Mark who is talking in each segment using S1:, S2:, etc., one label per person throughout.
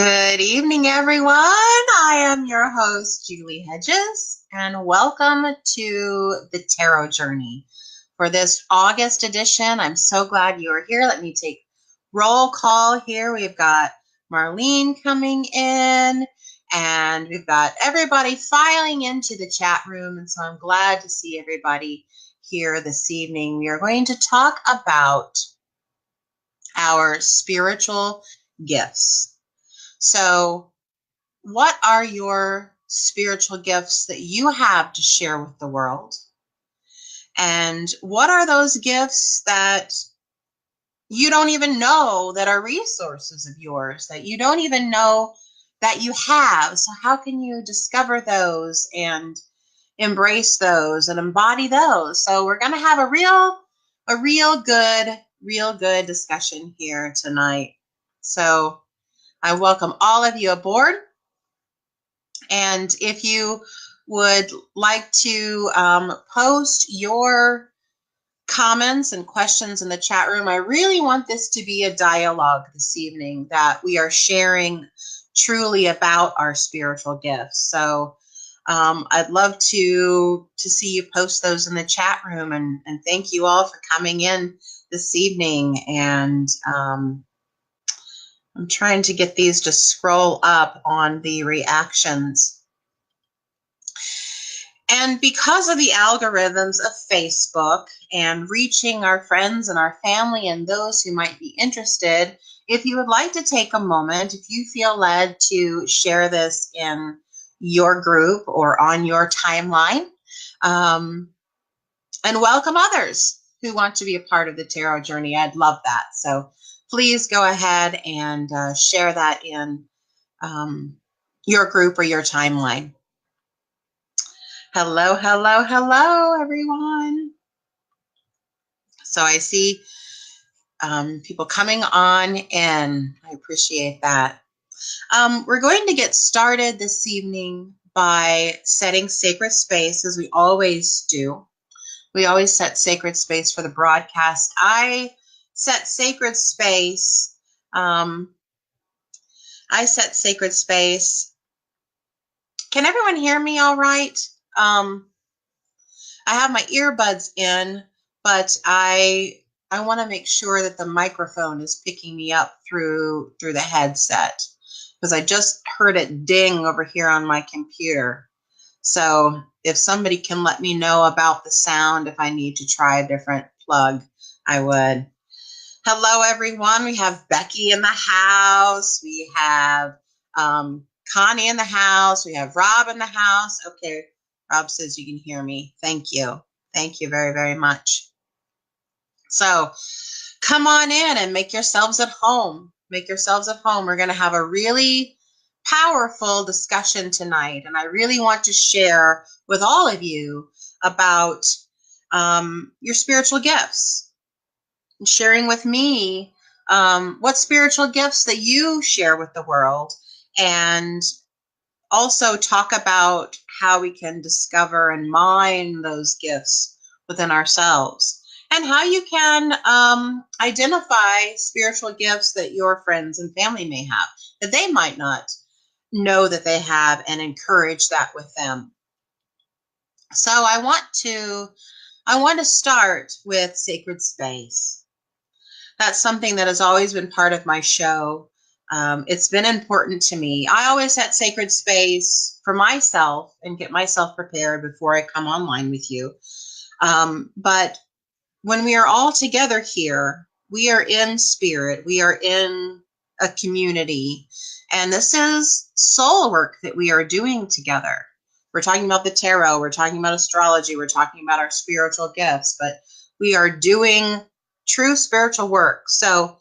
S1: Good evening, everyone. I am your host, Julie Hedges, and welcome to the Tarot Journey. For this August edition, I'm so glad you are here. Let me take roll call here. We've got Marlene coming in, and we've got everybody filing into the chat room, and so I'm glad to see everybody here this evening. We are going to talk about our spiritual gifts. So, what are your spiritual gifts that you have to share with the world? And what are those gifts that you don't even know that are resources of yours, that you don't even know that you have? So, how can you discover those and embrace those and embody those? So, we're going to have a real good discussion here tonight. So, I welcome all of you aboard. And if you would like to post your comments and questions in the chat room, I really want this to be a dialogue this evening, that we are sharing truly about our spiritual gifts. So I'd love to see you post those in the chat room, and thank you all for coming in this evening. And I'm trying to get these to scroll up on the reactions. And because of the algorithms of Facebook and reaching our friends and our family and those who might be interested, if you would like to take a moment, if you feel led to share this in your group or on your timeline, and welcome others who want to be a part of the tarot journey, I'd love that. So please go ahead and share that in your group or your timeline. Hello, everyone. So I see people coming on in. I appreciate that. We're going to get started this evening by setting sacred space, as we always do. We always set sacred space for the broadcast. I set sacred space. Can everyone hear me all right? I have my earbuds in, but I want to make sure that the microphone is picking me up through the headset, because I just heard it ding over here on my computer. So if somebody can let me know about the sound, if I need to try a different plug, I would. Hello, everyone. We have Becky in the house. We have Connie in the house. We have Rob in the house. Okay, Rob says you can hear me. Thank you. Thank you very, very much. So come on in and make yourselves at home. Make yourselves at home. We're going to have a really powerful discussion tonight, and I really want to share with all of you about your spiritual gifts. And sharing with me what spiritual gifts that you share with the world, and also talk about how we can discover and mine those gifts within ourselves, and how you can identify spiritual gifts that your friends and family may have, that they might not know that they have, and encourage that with them. So I want to start with sacred space. That's something that has always been part of my show. It's been important to me. I always set sacred space for myself and get myself prepared before I come online with you. But when we are all together here, we are in spirit. We are in a community. And this is soul work that we are doing together. We're talking about the tarot. We're talking about astrology. We're talking about our spiritual gifts. But we are doing true spiritual work. So,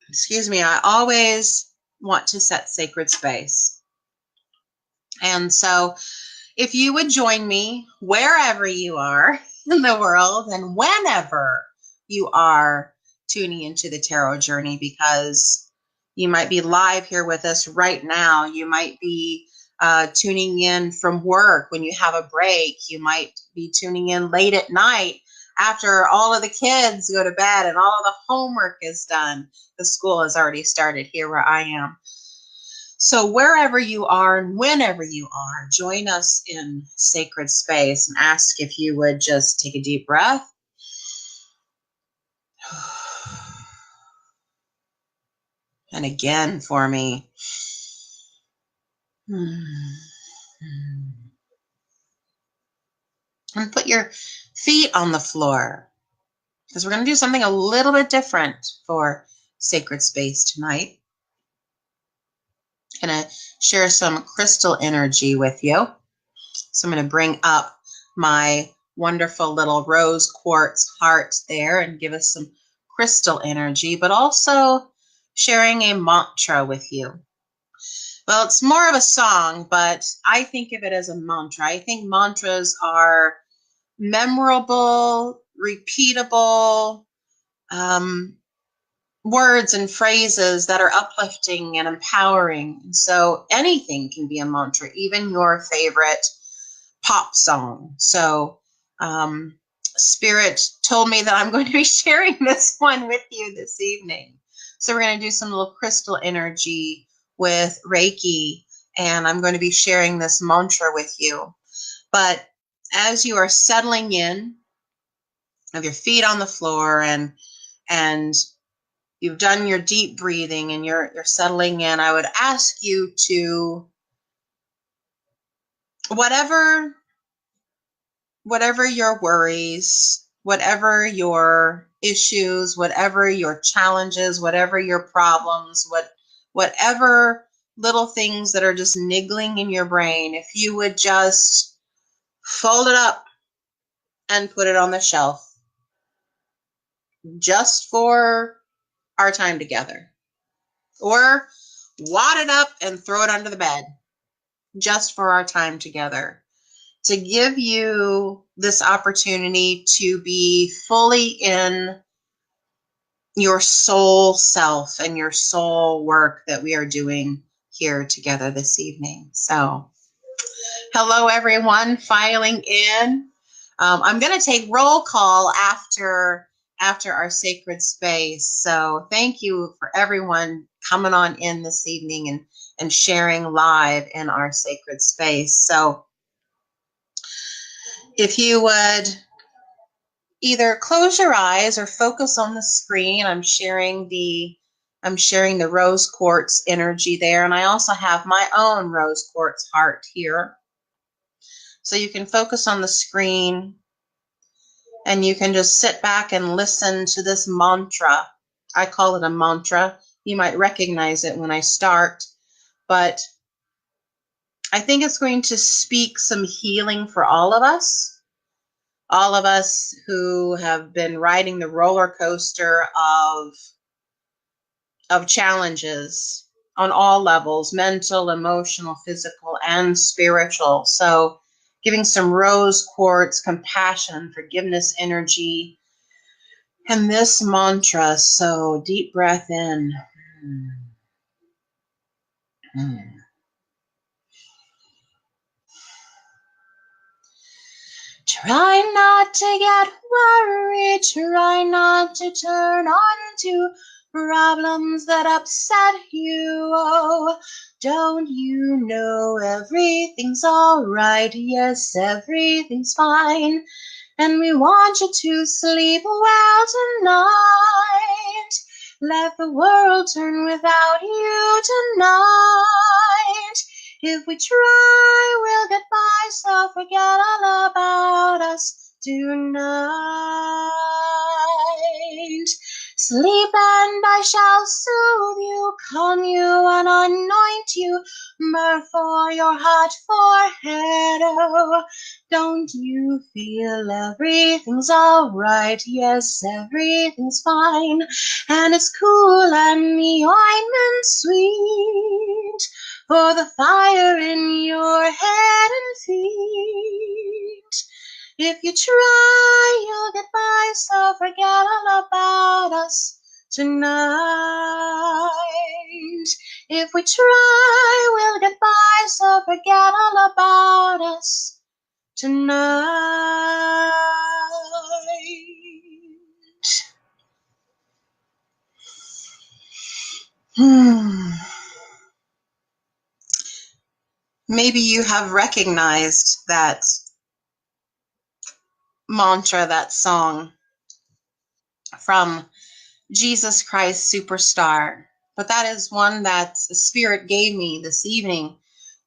S1: excuse me, I always want to set sacred space. And so if you would join me wherever you are in the world and whenever you are tuning into the tarot journey, because you might be live here with us right now. You might be tuning in from work when you have a break. You might be tuning in late at night after all of the kids go to bed and all of the homework is done. The school has already started here where I am. So wherever you are and whenever you are, join us in sacred space and ask if you would just take a deep breath. And again for me. And put your feet on the floor, because we're going to do something a little bit different for sacred space tonight. I'm going to share some crystal energy with you. So I'm going to bring up my wonderful little rose quartz heart there and give us some crystal energy, but also sharing a mantra with you. Well, it's more of a song, but I think of it as a mantra. I think mantras are memorable, repeatable words and phrases that are uplifting and empowering. So anything can be a mantra, even your favorite pop song. So Spirit told me that I'm going to be sharing this one with you this evening. So we're going to do some little crystal energy with Reiki, and I'm going to be sharing this mantra with you. But as you are settling in, have your feet on the floor, and you've done your deep breathing and you're settling in, I would ask you to, whatever your worries, whatever your issues, whatever your challenges, whatever your problems, whatever little things that are just niggling in your brain, if you would just fold it up and put it on the shelf just for our time together. Or wad it up and throw it under the bed just for our time together, to give you this opportunity to be fully in your soul self and your soul work that we are doing here together this evening. So hello, everyone filing in. I'm going to take roll call after our sacred space. So thank you for everyone coming on in this evening and sharing live in our sacred space. So if you would either close your eyes or focus on the screen, I'm sharing the rose quartz energy there, and I also have my own rose quartz heart here. So you can focus on the screen and you can just sit back and listen to this mantra. I call it a mantra. You might recognize it when I start, but I think it's going to speak some healing for all of us who have been riding the roller coaster of challenges on all levels, mental, emotional, physical, and spiritual. So giving some rose quartz, compassion, forgiveness energy, and this mantra. So deep breath in. Try not to get worried, try not to turn on to problems that upset you. Oh, don't you know everything's all right? Yes, everything's fine. And we want you to sleep well tonight. Let the world turn without you tonight. If we try, we'll get by, so forget all about us tonight. Sleep and I shall soothe you, calm you and anoint you, myrrh for your hot forehead. Oh, don't you feel everything's all right? Yes, everything's fine, and it's cool and the ointment sweet for the fire in your head and feet. If you try, you'll get by, so forget all about us tonight. If we try, we'll get by, so forget all about us tonight. Maybe you have recognized that mantra, that song from Jesus Christ Superstar. But that is one that the Spirit gave me this evening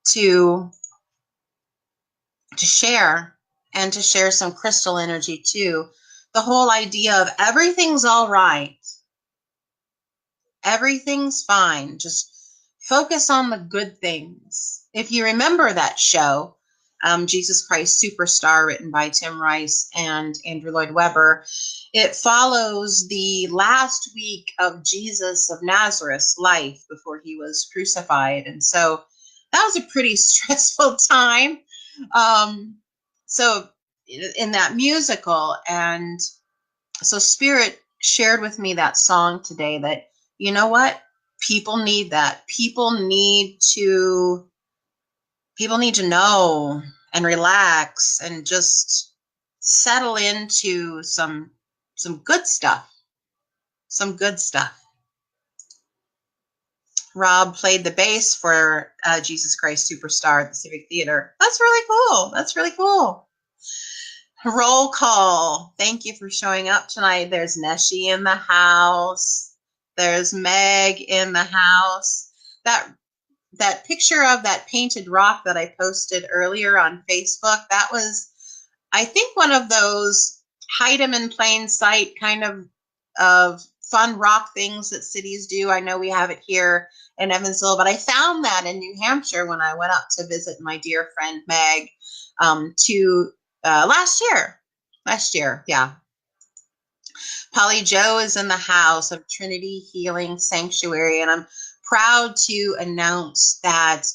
S1: to share, and to share some crystal energy too. The whole idea of everything's all right. Everything's fine. Just focus on the good things. If you remember that show, Jesus Christ Superstar, written by Tim Rice and Andrew Lloyd Webber, it follows the last week of Jesus of Nazareth's life before he was crucified. And so that was a pretty stressful time. So in that musical, and so Spirit shared with me that song today, that, you know what? People need that. People need to know and relax and just settle into some good stuff. Some good stuff. Rob played the bass for Jesus Christ Superstar at the Civic Theater. That's really cool. That's really cool. Roll call. Thank you for showing up tonight. There's Neshi in the house. There's Meg in the house. That picture of that painted rock that I posted earlier on Facebook, that was, I think, one of those hide them in plain sight kind of fun rock things that cities do. I know we have it here in Evansville, but I found that in New Hampshire when I went up to visit my dear friend Meg last year. Yeah. Polly Joe is in the house of Trinity Healing Sanctuary, and I'm proud to announce that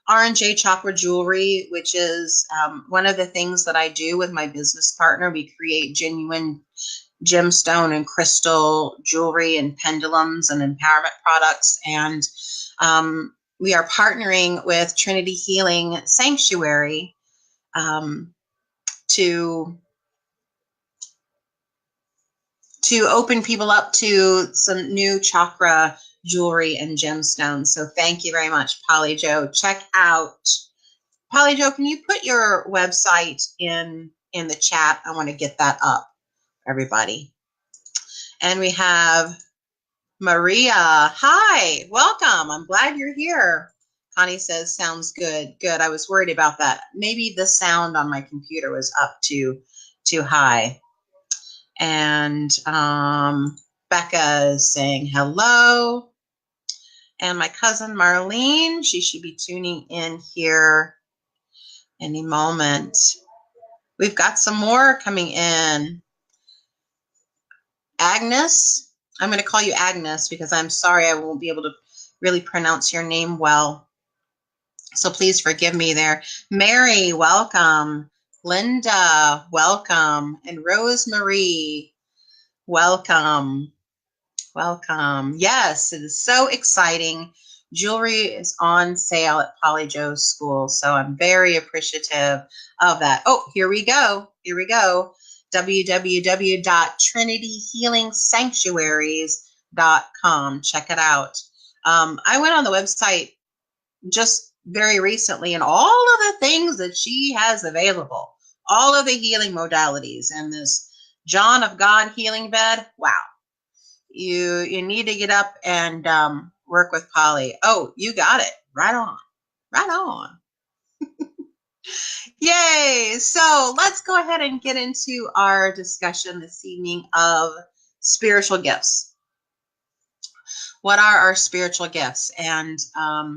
S1: R&J Chakra Jewelry, which is one of the things that I do with my business partner, we create genuine gemstone and crystal jewelry and pendulums and empowerment products. And we are partnering with Trinity Healing Sanctuary to open people up to some new chakra jewelry and gemstones. So thank you very much, Polly Joe. Check out Polly Joe. Can you put your website in the chat? I want to get that up, everybody. And we have Maria. Hi, welcome. I'm glad you're here. Connie says, sounds good. Good. I was worried about that. Maybe the sound on my computer was up too high. And Becca is saying hello. And my cousin Marlene, she should be tuning in here any moment. We've got some more coming in. Agnes, I'm going to call you Agnes because I'm sorry I won't be able to really pronounce your name well. So please forgive me there. Mary, welcome. Linda, welcome. And Rosemary, welcome. Welcome. Yes, it is so exciting. Jewelry is on sale at Polly Joe's school, so I'm very appreciative of that. Oh, here we go. Here we go. www.trinityhealingsanctuaries.com. Check it out. I went on the website just very recently, and all of the things that she has available, all of the healing modalities, and this John of God healing bed. Wow. You need to get up and work with Polly. Oh, you got it. Right on. Right on. Yay. So let's go ahead and get into our discussion this evening of spiritual gifts. What are our spiritual gifts? And I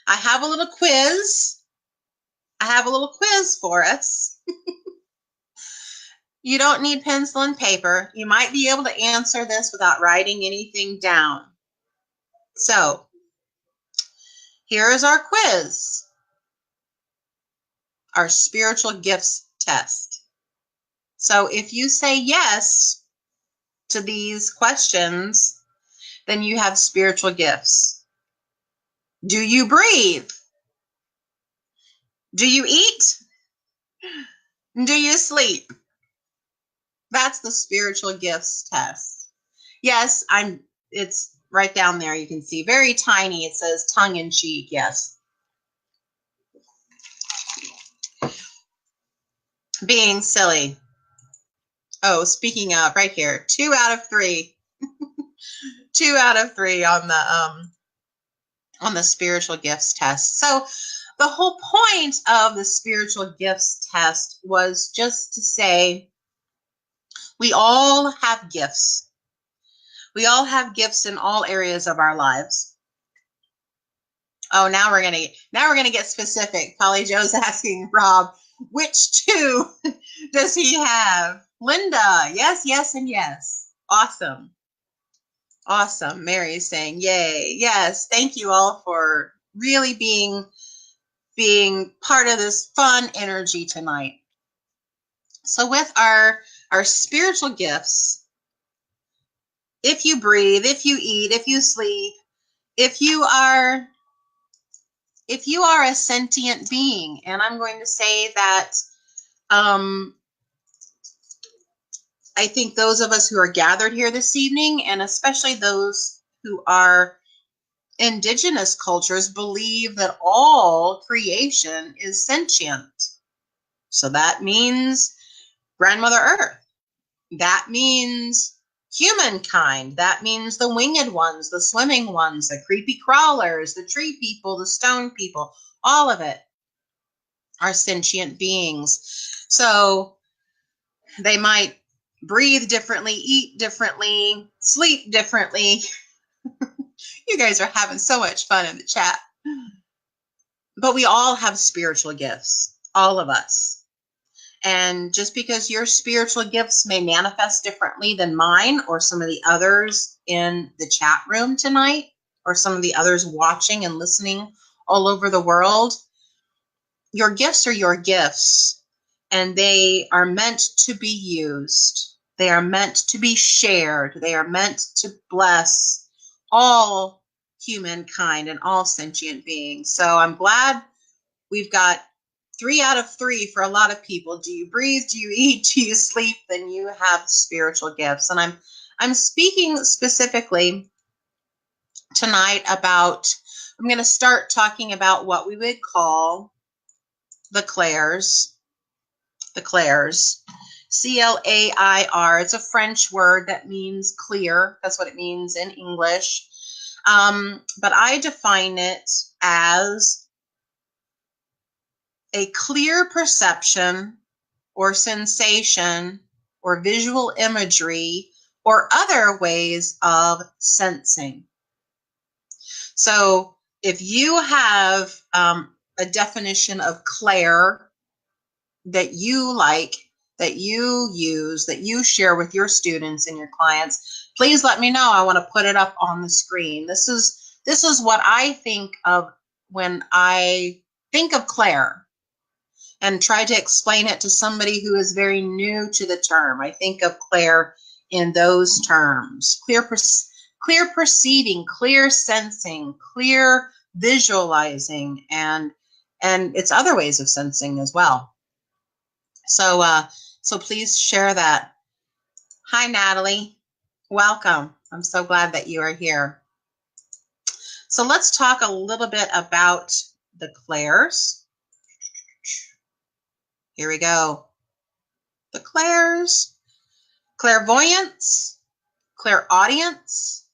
S1: have a little quiz. For us. You don't need pencil and paper. You might be able to answer this without writing anything down. So here is our quiz. Our spiritual gifts test. So if you say yes to these questions, then you have spiritual gifts. Do you breathe? Do you eat? Do you sleep? That's the spiritual gifts test. Yes, it's right down there. You can see very tiny. It says tongue in cheek. Yes. Being silly. Oh, speaking of, right here, 2 out of 3. 2 out of 3 on the spiritual gifts test. So the whole point of the spiritual gifts test was just to say we all have gifts. We all have gifts in all areas of our lives. Oh, now we're gonna get specific. Polly Joe's asking Rob, which 2 does he have? Linda, yes, yes, and yes. Awesome. Awesome. Mary's saying, yay. Yes, thank you all for really being part of this fun energy tonight. So with our spiritual gifts, if you breathe, if you eat, if you sleep, if you are a sentient being, and I'm going to say that I think those of us who are gathered here this evening, and especially those who are indigenous cultures, believe that all creation is sentient. So that means Grandmother Earth. That means humankind. That means the winged ones, the swimming ones, the creepy crawlers, the tree people, the stone people, all of it are sentient beings. So they might breathe differently, eat differently, sleep differently. You guys are having so much fun in the chat. But we all have spiritual gifts, all of us. And just because your spiritual gifts may manifest differently than mine or some of the others in the chat room tonight, or some of the others watching and listening all over the world, your gifts are your gifts, and they are meant to be used. They are meant to be shared. They are meant to bless all humankind and all sentient beings. So I'm glad we've got 3 out of 3 for a lot of people. Do you breathe? Do you eat? Do you sleep? Then you have spiritual gifts. And I'm speaking specifically tonight about, I'm going to start talking about what we would call the clairs. The clairs. C-L-A-I-R. It's a French word that means clear. That's what it means in English. But I define it as a clear perception or sensation or visual imagery or other ways of sensing. So if you have a definition of clair that you like, that you use, that you share with your students and your clients, please let me know. I want to put it up on the screen. This is what I think of when I think of clair, and try to explain it to somebody who is very new to the term. I think of clair in those terms: clear perceiving, clear sensing, clear visualizing, and it's other ways of sensing as well. So please share that. Hi, Natalie. Welcome. I'm so glad that you are here. So let's talk a little bit about the clairs. Here we go. The clairs: clairvoyance, clairaudience,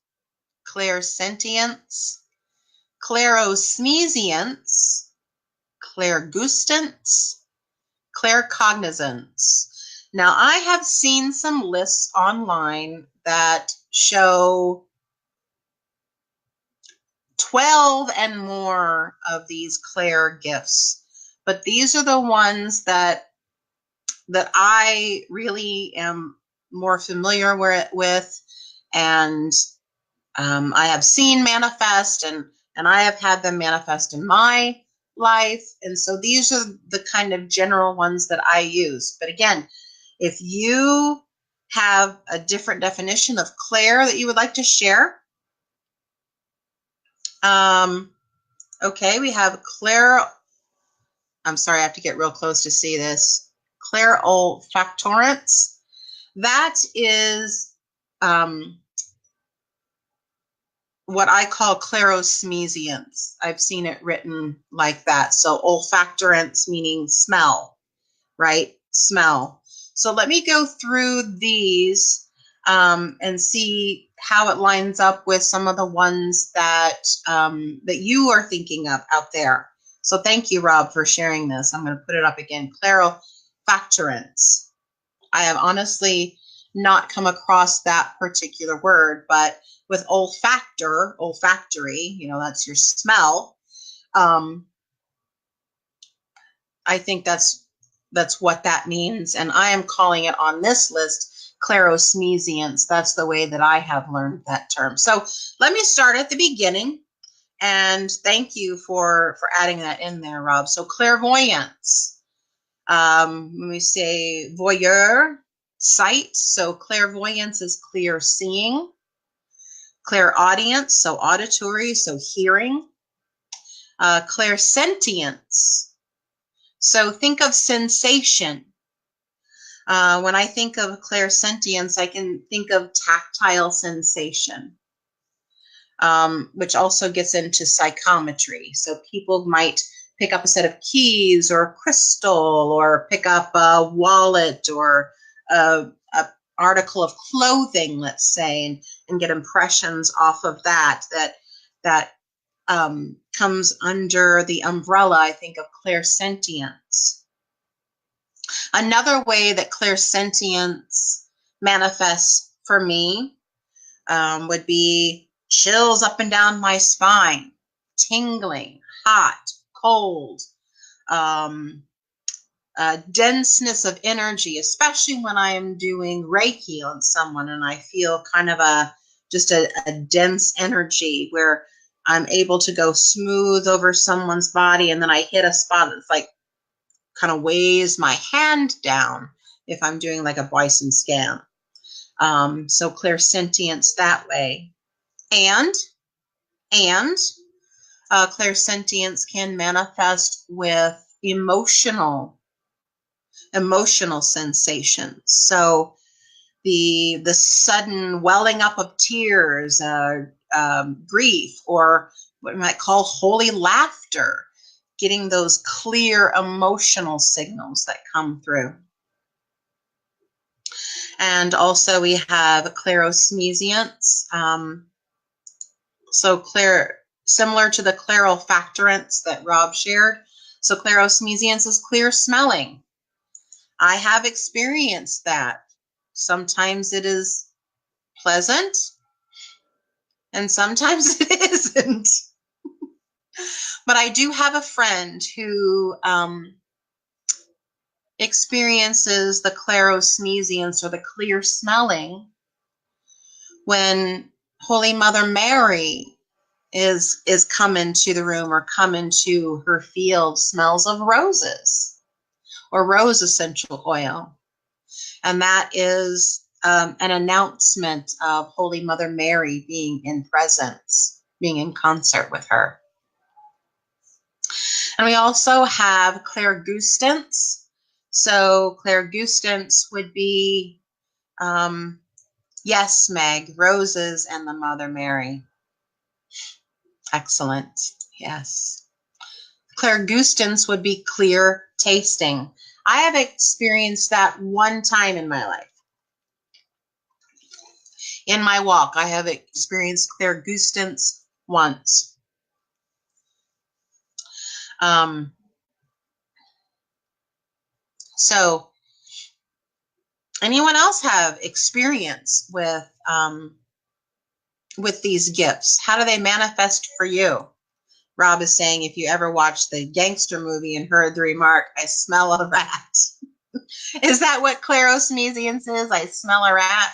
S1: clairsentience, clairosmesience, clairgustance, claircognizance. Now, I have seen some lists online that show 12 and more of these clair gifts, but these are the ones that I really am more familiar with, and I have seen manifest, and I have had them manifest in my life. And so these are the kind of general ones that I use. But again, if you have a different definition of clair that you would like to share, okay, we have clair. I'm sorry, I have to get real close to see this. Clairolfactorance. That is what I call clairosmesience. I've seen it written like that. So olfactorance meaning smell, right? smell. So let me go through these and see how it lines up with some of the ones that that you are thinking of out there. So thank you, Rob, for sharing this. I'm going to put it up again. Clarofactorants. I have honestly not come across that particular word, but with olfactory, that's your smell. I think that's what that means, and I am calling it on this list clarosmesiants. That's the way that I have learned that term. So let me start at the beginning, and thank you for adding that in there, Rob. So clairvoyance. When we say voyeur, sight. So clairvoyance is clear seeing. Clairaudience, so auditory, so hearing. Clairsentience. So think of sensation. When I think of clairsentience, I can think of tactile sensation, which also gets into psychometry. So people might pick up a set of keys or a crystal, or pick up a wallet or a article of clothing, let's say, and get impressions off of that comes under the umbrella, I think, of clairsentience. Another way that clairsentience manifests for me would be chills up and down my spine, tingling, hot, cold, denseness of energy, especially when I am doing Reiki on someone and I feel kind of just a dense energy where I'm able to go smooth over someone's body, and then I hit a spot that's like kind of weighs my hand down if I'm doing like a bison scan. So clairsentience that way. And clairsentience can manifest with emotional sensations. So the sudden welling up of tears, grief, or what we might call holy laughter, getting those clear emotional signals that come through. And also we have clarosmesiants. So similar to the clarofactorants that Rob shared. So clarosmesiants is clear smelling. I have experienced that. Sometimes it is pleasant, and sometimes it isn't. But I do have a friend who experiences the clarosmesiants, or the clear smelling, when Holy Mother Mary is come into the room, or come into her field, smells of roses or rose essential oil. And that is an announcement of Holy Mother Mary being in presence, being in concert with her. And we also have clairgustance. So clairgustance would be, yes, Meg, roses and the Mother Mary. Excellent. Yes. Clairgustance would be clear tasting. I have experienced that one time in my life. In my walk, I have experienced clairgustance once. So anyone else have experience with these gifts? How do they manifest for you? Rob is saying, if you ever watched the gangster movie and heard the remark, I smell a rat. Is that what clarosmesiance is? I smell a rat?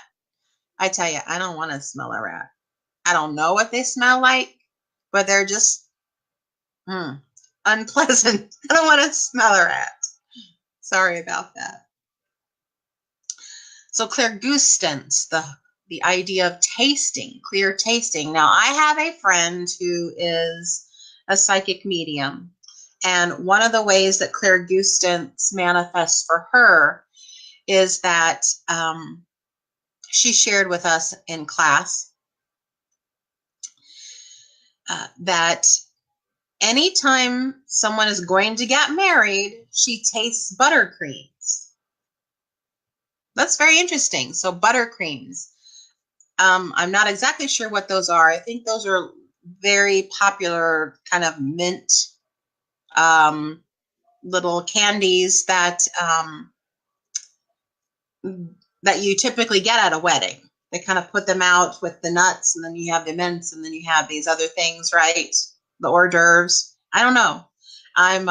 S1: I tell you, I don't want to smell a rat. I don't know what they smell like, but they're just unpleasant. I don't want to smell a rat. Sorry about that. So clairgustance, the idea of tasting, clear tasting. Now, I have a friend who is a psychic medium, and one of the ways that clairgustance manifests for her is that she shared with us in class that anytime someone is going to get married, she tastes buttercreams. That's very interesting. So buttercreams. I'm not exactly sure what those are. I think those are very popular kind of mint um, little candies that you typically get at a wedding. They kind of put them out with the nuts, and then you have the mints, and then you have these other things, right? The hors d'oeuvres. I don't know. I'm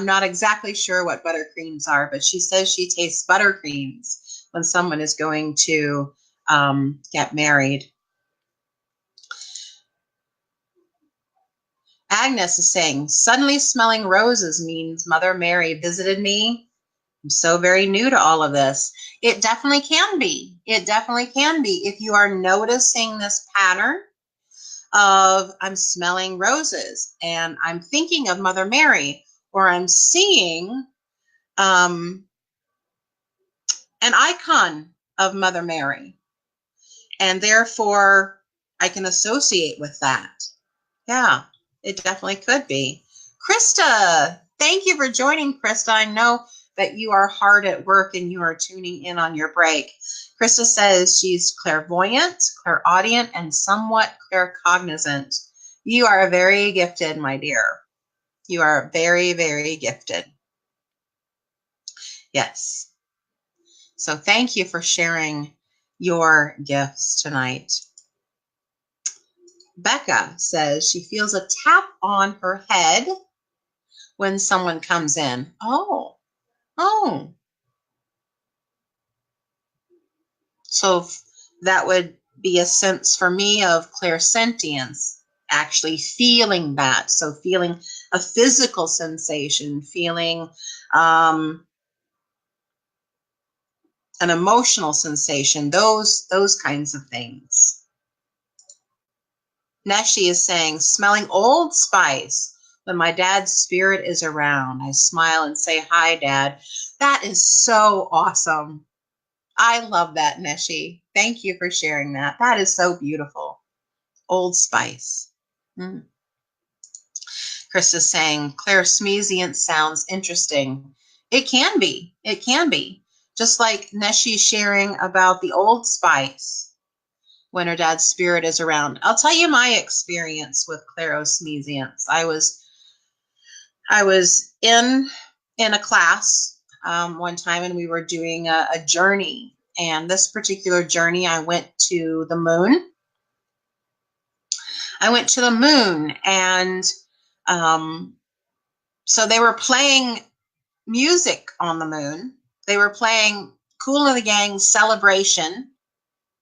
S1: not exactly sure what buttercreams are, but she says she tastes buttercreams when someone is going to get married. Agnes is saying, suddenly smelling roses means Mother Mary visited me. I'm so very new to all of this. It definitely can be. It definitely can be. If you are noticing this pattern of I'm smelling roses and I'm thinking of Mother Mary, or I'm seeing an icon of Mother Mary, and therefore I can associate with that. Yeah, it definitely could be. Krista, thank you for joining, Krista. I know that you are hard at work and you are tuning in on your break. Krista says she's clairvoyant, clairaudient, and somewhat claircognizant. You are very gifted, my dear. You are very, very gifted. Yes. So thank you for sharing your gifts tonight. Becca says she feels a tap on her head when someone comes in. Oh. So that would be a sense for me of clairsentience, actually feeling that. So feeling a physical sensation, feeling an emotional sensation, those kinds of things. Neshi is saying, smelling Old Spice. When my dad's spirit is around, I smile and say, hi, Dad. That is so awesome. I love that, Neshi. Thank you for sharing that. That is so beautiful. Old Spice. Chris is saying, clairsmesience sounds interesting. It can be. It can be. Just like Neshi sharing about the Old Spice when her dad's spirit is around. I'll tell you my experience with clairosmesience. I was in a class one time, and we were doing a journey. And this particular journey, I went to the moon. And so they were playing music on the moon. They were playing Kool and the Gang's Celebration.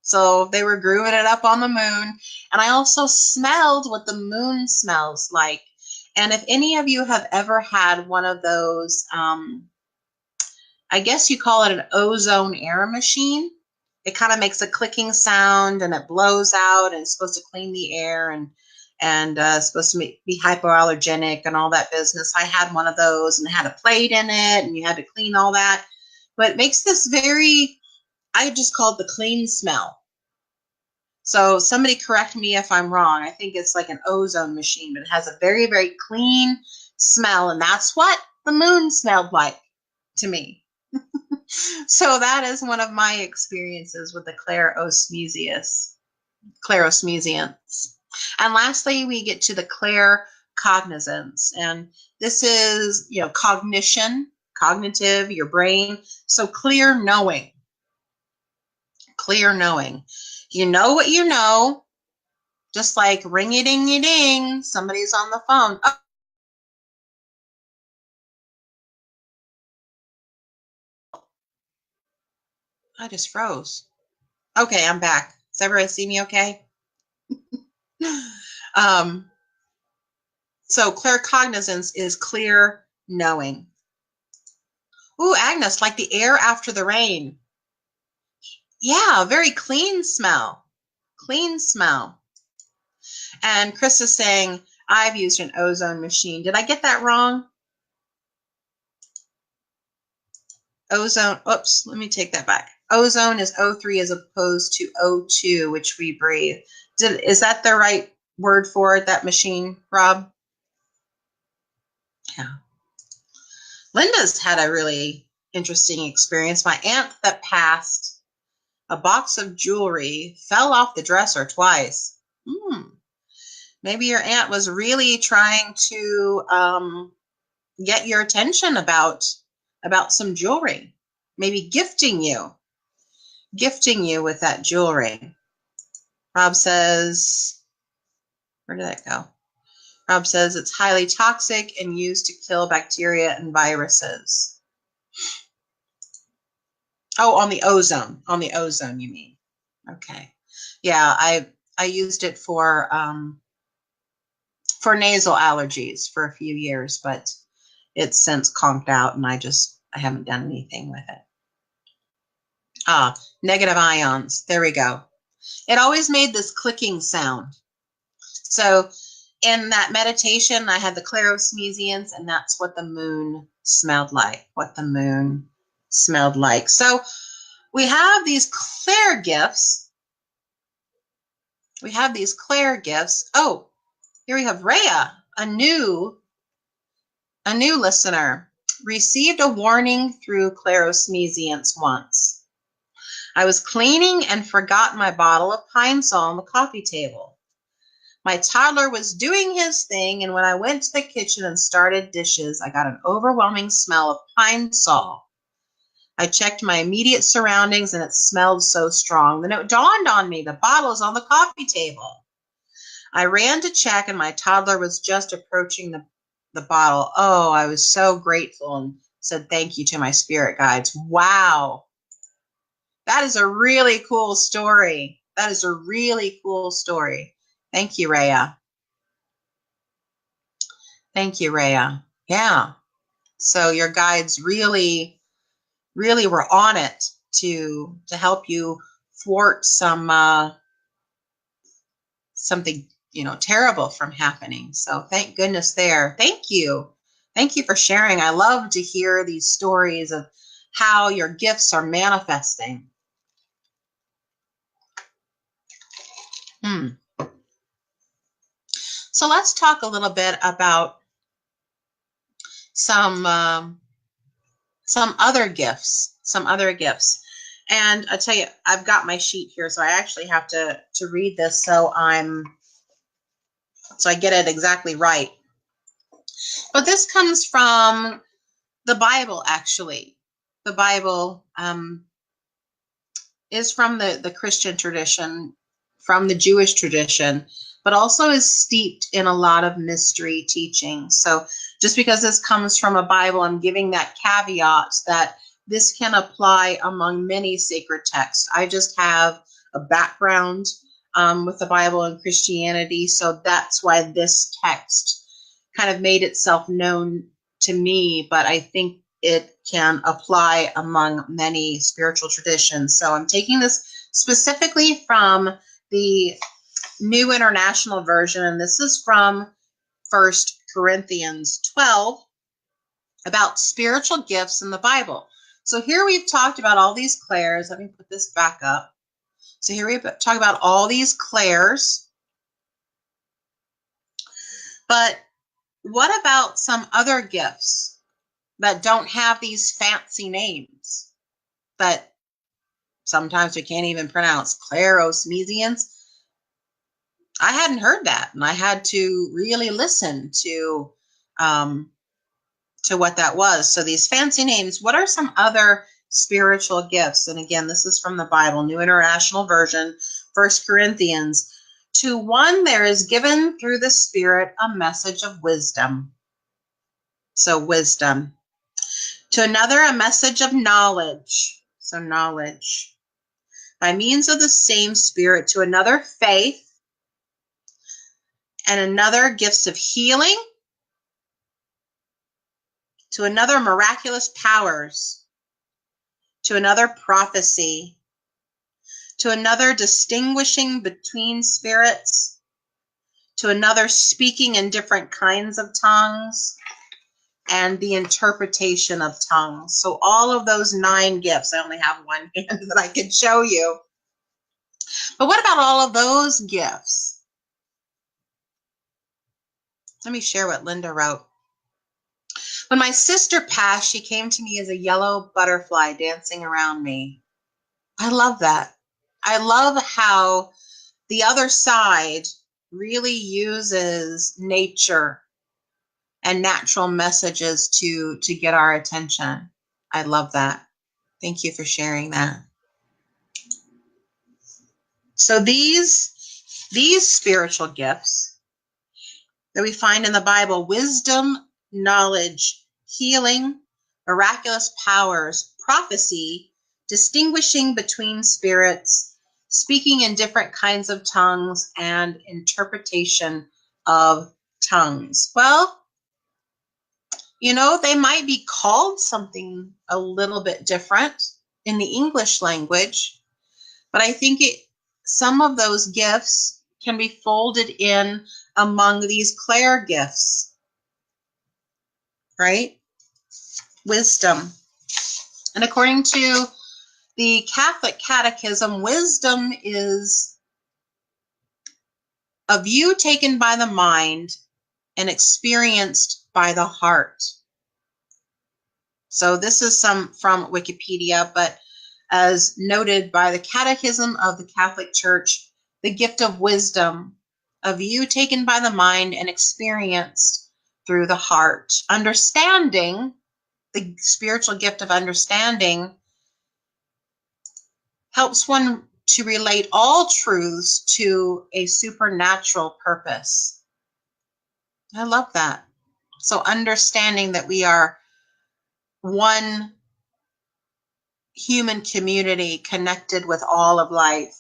S1: So they were grooving it up on the moon. And I also smelled what the moon smells like. And if any of you have ever had one of those, I guess you call it an ozone air machine. It kind of makes a clicking sound and it blows out, and it's supposed to clean the air and supposed to be hypoallergenic and all that business. I had one of those, and it had a plate in it, and you had to clean all that. But it makes this very, I just call it the clean smell. So somebody correct me if I'm wrong. I think it's like an ozone machine, but it has a very, very clean smell, and that's what the moon smelled like to me. So that is one of my experiences with the clairosmesience. And lastly, we get to the claircognizance. And this is, cognition, cognitive, your brain. So clear knowing. Clear knowing. You know what you know, just like ring-a-ding-a-ding, somebody's on the phone. Oh, I just froze. Okay, I'm back. Does everybody see me okay? So claircognizance is clear knowing. Ooh, Agnes, like the air after the rain. Yeah, very clean smell. Clean smell. And Chris is saying, I've used an ozone machine. Did I get that wrong? Ozone, oops, let me take that back. Ozone is O3 as opposed to O2, which we breathe. Is that the right word for it, that machine, Rob? Yeah. Linda's had a really interesting experience. My aunt that passed, a box of jewelry fell off the dresser twice. Maybe your aunt was really trying to get your attention about some jewelry. Maybe gifting you with that jewelry. Rob says, where did that go? Rob says it's highly toxic and used to kill bacteria and viruses. Oh, on the ozone. On the ozone, you mean? Okay. Yeah, I used it for nasal allergies for a few years, but it's since conked out, and I haven't done anything with it. Negative ions. There we go. It always made this clicking sound. So in that meditation, I had the clarosmesians, and that's what the moon smelled like. So we have these clair gifts. Oh, here we have Rhea, a new listener. Received a warning through clarosmesians once. I was cleaning and forgot my bottle of Pine Sol on the coffee table. My toddler was doing his thing, and when I went to the kitchen and started dishes, I got an overwhelming smell of Pine Sol. I checked my immediate surroundings, and it smelled so strong. Then it dawned on me, the bottle is on the coffee table. I ran to check, and my toddler was just approaching the bottle. Oh, I was so grateful and said thank you to my spirit guides. Wow. That is a really cool story. Thank you, Rhea. Yeah. So your guides really were on it to help you thwart something, terrible from happening. So thank goodness there. Thank you for sharing. I love to hear these stories of how your gifts are manifesting. So let's talk a little bit about some other gifts. And I tell you, I've got my sheet here, so I actually have to read this so I get it exactly right. But this comes from the Bible, actually. The Bible is from the Christian tradition, from the Jewish tradition, but also is steeped in a lot of mystery teaching. So just because this comes from a Bible, I'm giving that caveat that this can apply among many sacred texts. I just have a background with the Bible and Christianity, so that's why this text kind of made itself known to me, but I think it can apply among many spiritual traditions. So I'm taking this specifically from the New International Version, and this is from 1 Corinthians 12 about spiritual gifts in the Bible. So here we've talked about all these clairs. Let me put this back up. So here we talk about all these clairs. But what about some other gifts that don't have these fancy names that sometimes we can't even pronounce? Clarosmesians. I hadn't heard that, and I had to really listen to what that was. So these fancy names, what are some other spiritual gifts? And again, this is from the Bible, New International Version, 1 Corinthians. To one there is given through the Spirit a message of wisdom. So wisdom. To another, a message of knowledge. So knowledge. By means of the same Spirit. To another, faith. And another, gifts of healing. To another, miraculous powers. To another, prophecy. To another, distinguishing between spirits. To another, speaking in different kinds of tongues. And the interpretation of tongues. So all of those 9 gifts, I only have one hand that I can show you. But what about all of those gifts? Let me share what Linda wrote. When my sister passed, she came to me as a yellow butterfly dancing around me. I love that. I love how the other side really uses nature and natural messages to get our attention. I love that. Thank you for sharing that. So these spiritual gifts that we find in the Bible, wisdom, knowledge, healing, miraculous powers, prophecy, distinguishing between spirits, speaking in different kinds of tongues, and interpretation of tongues. Well, they might be called something a little bit different in the English language, but I think some of those gifts can be folded in among these Claire gifts, right? Wisdom. And according to the Catholic Catechism, wisdom is a view taken by the mind and experienced by the heart. So this is some from Wikipedia, but as noted by the Catechism of the Catholic Church, the gift of wisdom, a view taken by the mind and experienced through the heart. Understanding, the spiritual gift of understanding, helps one to relate all truths to a supernatural purpose. I love that. So understanding that we are one human community connected with all of life.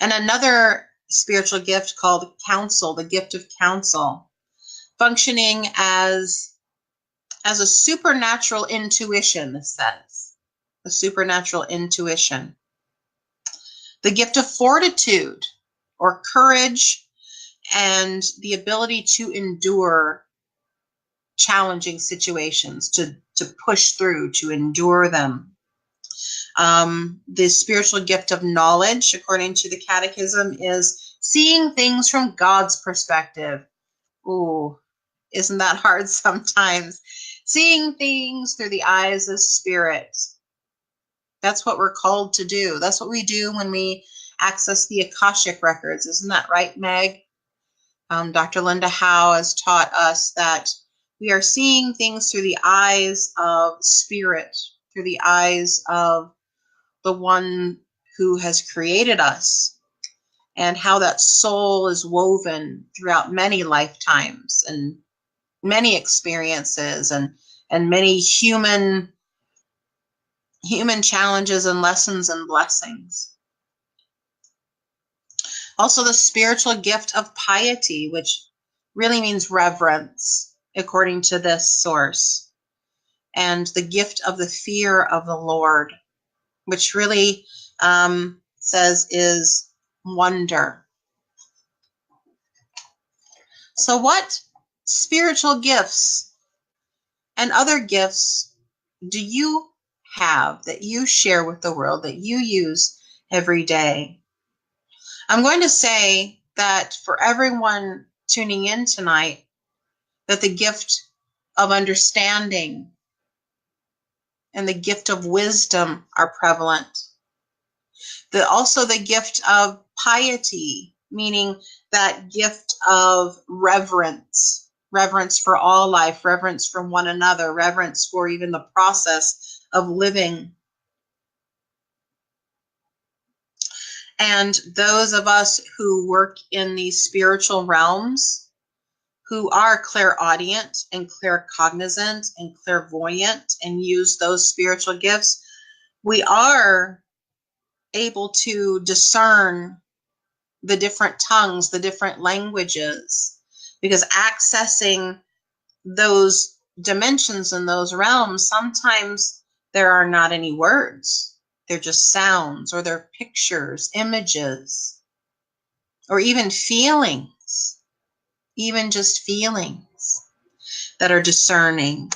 S1: And another spiritual gift called counsel, the gift of counsel, functioning as a supernatural intuition, this says. A supernatural intuition. The gift of fortitude or courage and the ability to endure challenging situations, to push through, to endure them. The spiritual gift of knowledge, according to the Catechism, is seeing things from God's perspective. Ooh, isn't that hard sometimes? Seeing things through the eyes of spirit. That's what we're called to do. That's what we do when we access the Akashic records. Isn't that right, Meg? Dr. Linda Howe has taught us that we are seeing things through the eyes of spirit, through the eyes of the one who has created us, and how that soul is woven throughout many lifetimes and many experiences and many human challenges and lessons and blessings. Also, the spiritual gift of piety, which really means reverence, according to this source, and the gift of the fear of the Lord, which really says is wonder. So what spiritual gifts and other gifts do you have that you share with the world, that you use every day? I'm going to say that for everyone tuning in tonight, that the gift of understanding and the gift of wisdom are prevalent. Also the gift of piety, meaning that gift of reverence for all life, reverence for one another, reverence for even the process of living. And those of us who work in these spiritual realms, who are clairaudient and claircognizant and clairvoyant and use those spiritual gifts, we are able to discern the different tongues, the different languages, because accessing those dimensions and those realms, sometimes there are not any words. They're just sounds, or they're pictures, images, or even feelings, even just feelings that are discerning.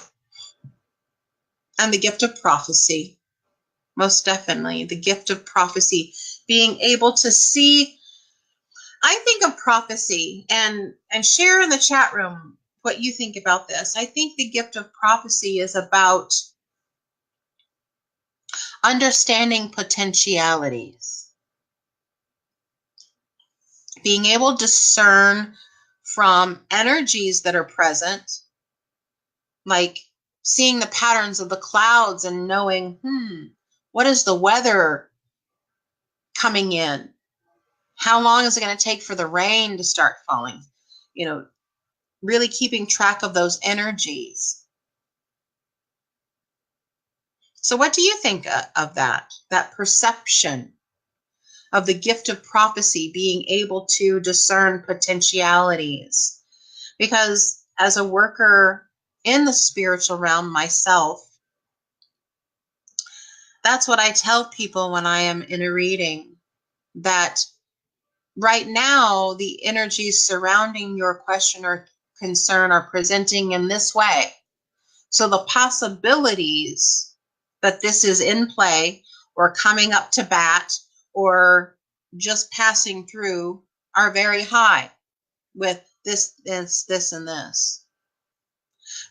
S1: And the gift of prophecy, most definitely, the gift of prophecy, being able to see. I think of prophecy, and share in the chat room what you think about this. I think the gift of prophecy is about understanding potentialities, being able to discern from energies that are present, like seeing the patterns of the clouds and knowing, what is the weather coming in? How long is it going to take for the rain to start falling? You know, really keeping track of those energies. So what do you think of that perception of the gift of prophecy, being able to discern potentialities? Because as a worker in the spiritual realm myself, that's what I tell people when I am in a reading, that right now the energies surrounding your question or concern are presenting in this way. So the possibilities that this is in play or coming up to bat or just passing through are very high with this, and this.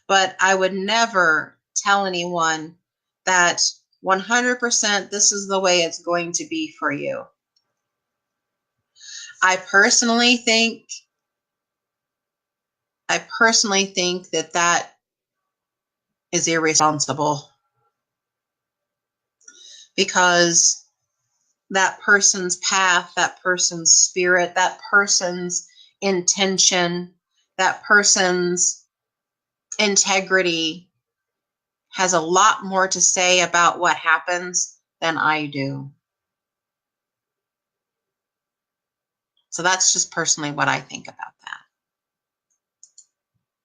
S1: But I would never tell anyone that 100% this is the way it's going to be for you. I personally think that is irresponsible, because that person's path, that person's spirit, that person's intention, that person's integrity has a lot more to say about what happens than I do. So that's just personally what I think about that.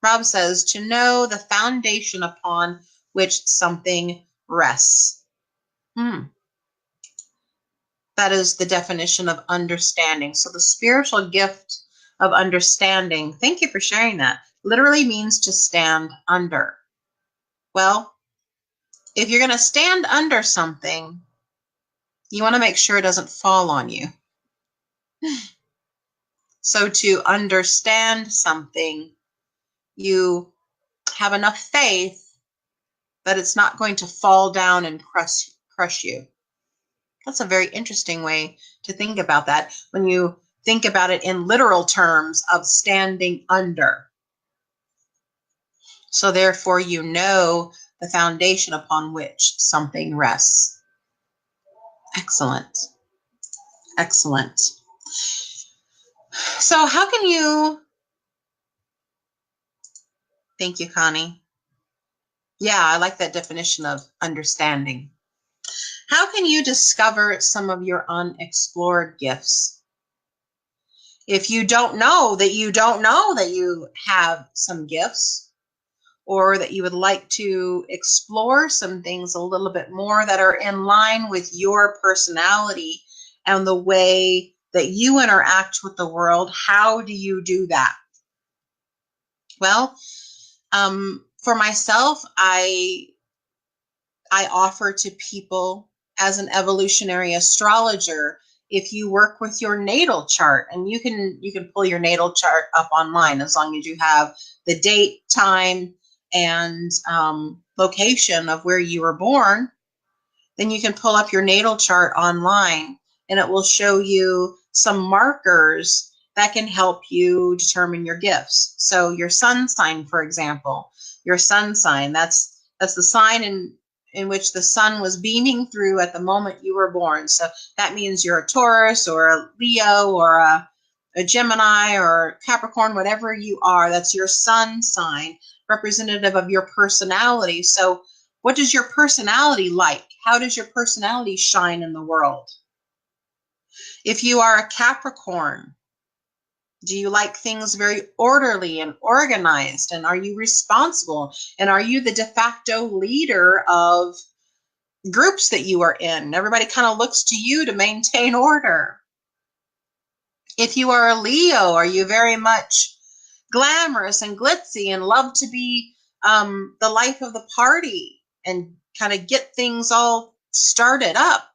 S1: Rob says, to know the foundation upon which something rests. That is the definition of understanding. So the spiritual gift of understanding, thank you for sharing that, literally means to stand under. Well, if you're going to stand under something, you want to make sure it doesn't fall on you. So to understand something, you have enough faith that it's not going to fall down and crush you. That's a very interesting way to think about that when you think about it in literal terms of standing under. So therefore, you know the foundation upon which something rests. Excellent. Excellent. So how can you... Thank you, Connie. Yeah, I like that definition of understanding. How can you discover some of your unexplored gifts? If you don't know that you have some gifts, or that you would like to explore some things a little bit more that are in line with your personality and the way that you interact with the world, how do you do that? Well, for myself, I offer to people as an evolutionary astrologer, if you work with your natal chart, and you can pull your natal chart up online as long as you have the date, time, and location of where you were born, then you can pull up your natal chart online and it will show you some markers that can help you determine your gifts. So your sun sign, for example, your sun sign, that's the sign in which the sun was beaming through at the moment you were born. So that means you're a Taurus or a Leo or a Gemini or Capricorn, whatever you are, that's your sun sign, representative of your personality. So what does your personality like? How does your personality shine in the world? If you are a Capricorn, do you like things very orderly and organized? And are you responsible? And are you the de facto leader of groups that you are in? Everybody kind of looks to you to maintain order. If you are a Leo, are you very much glamorous and glitzy and love to be the life of the party and kind of get things all started up?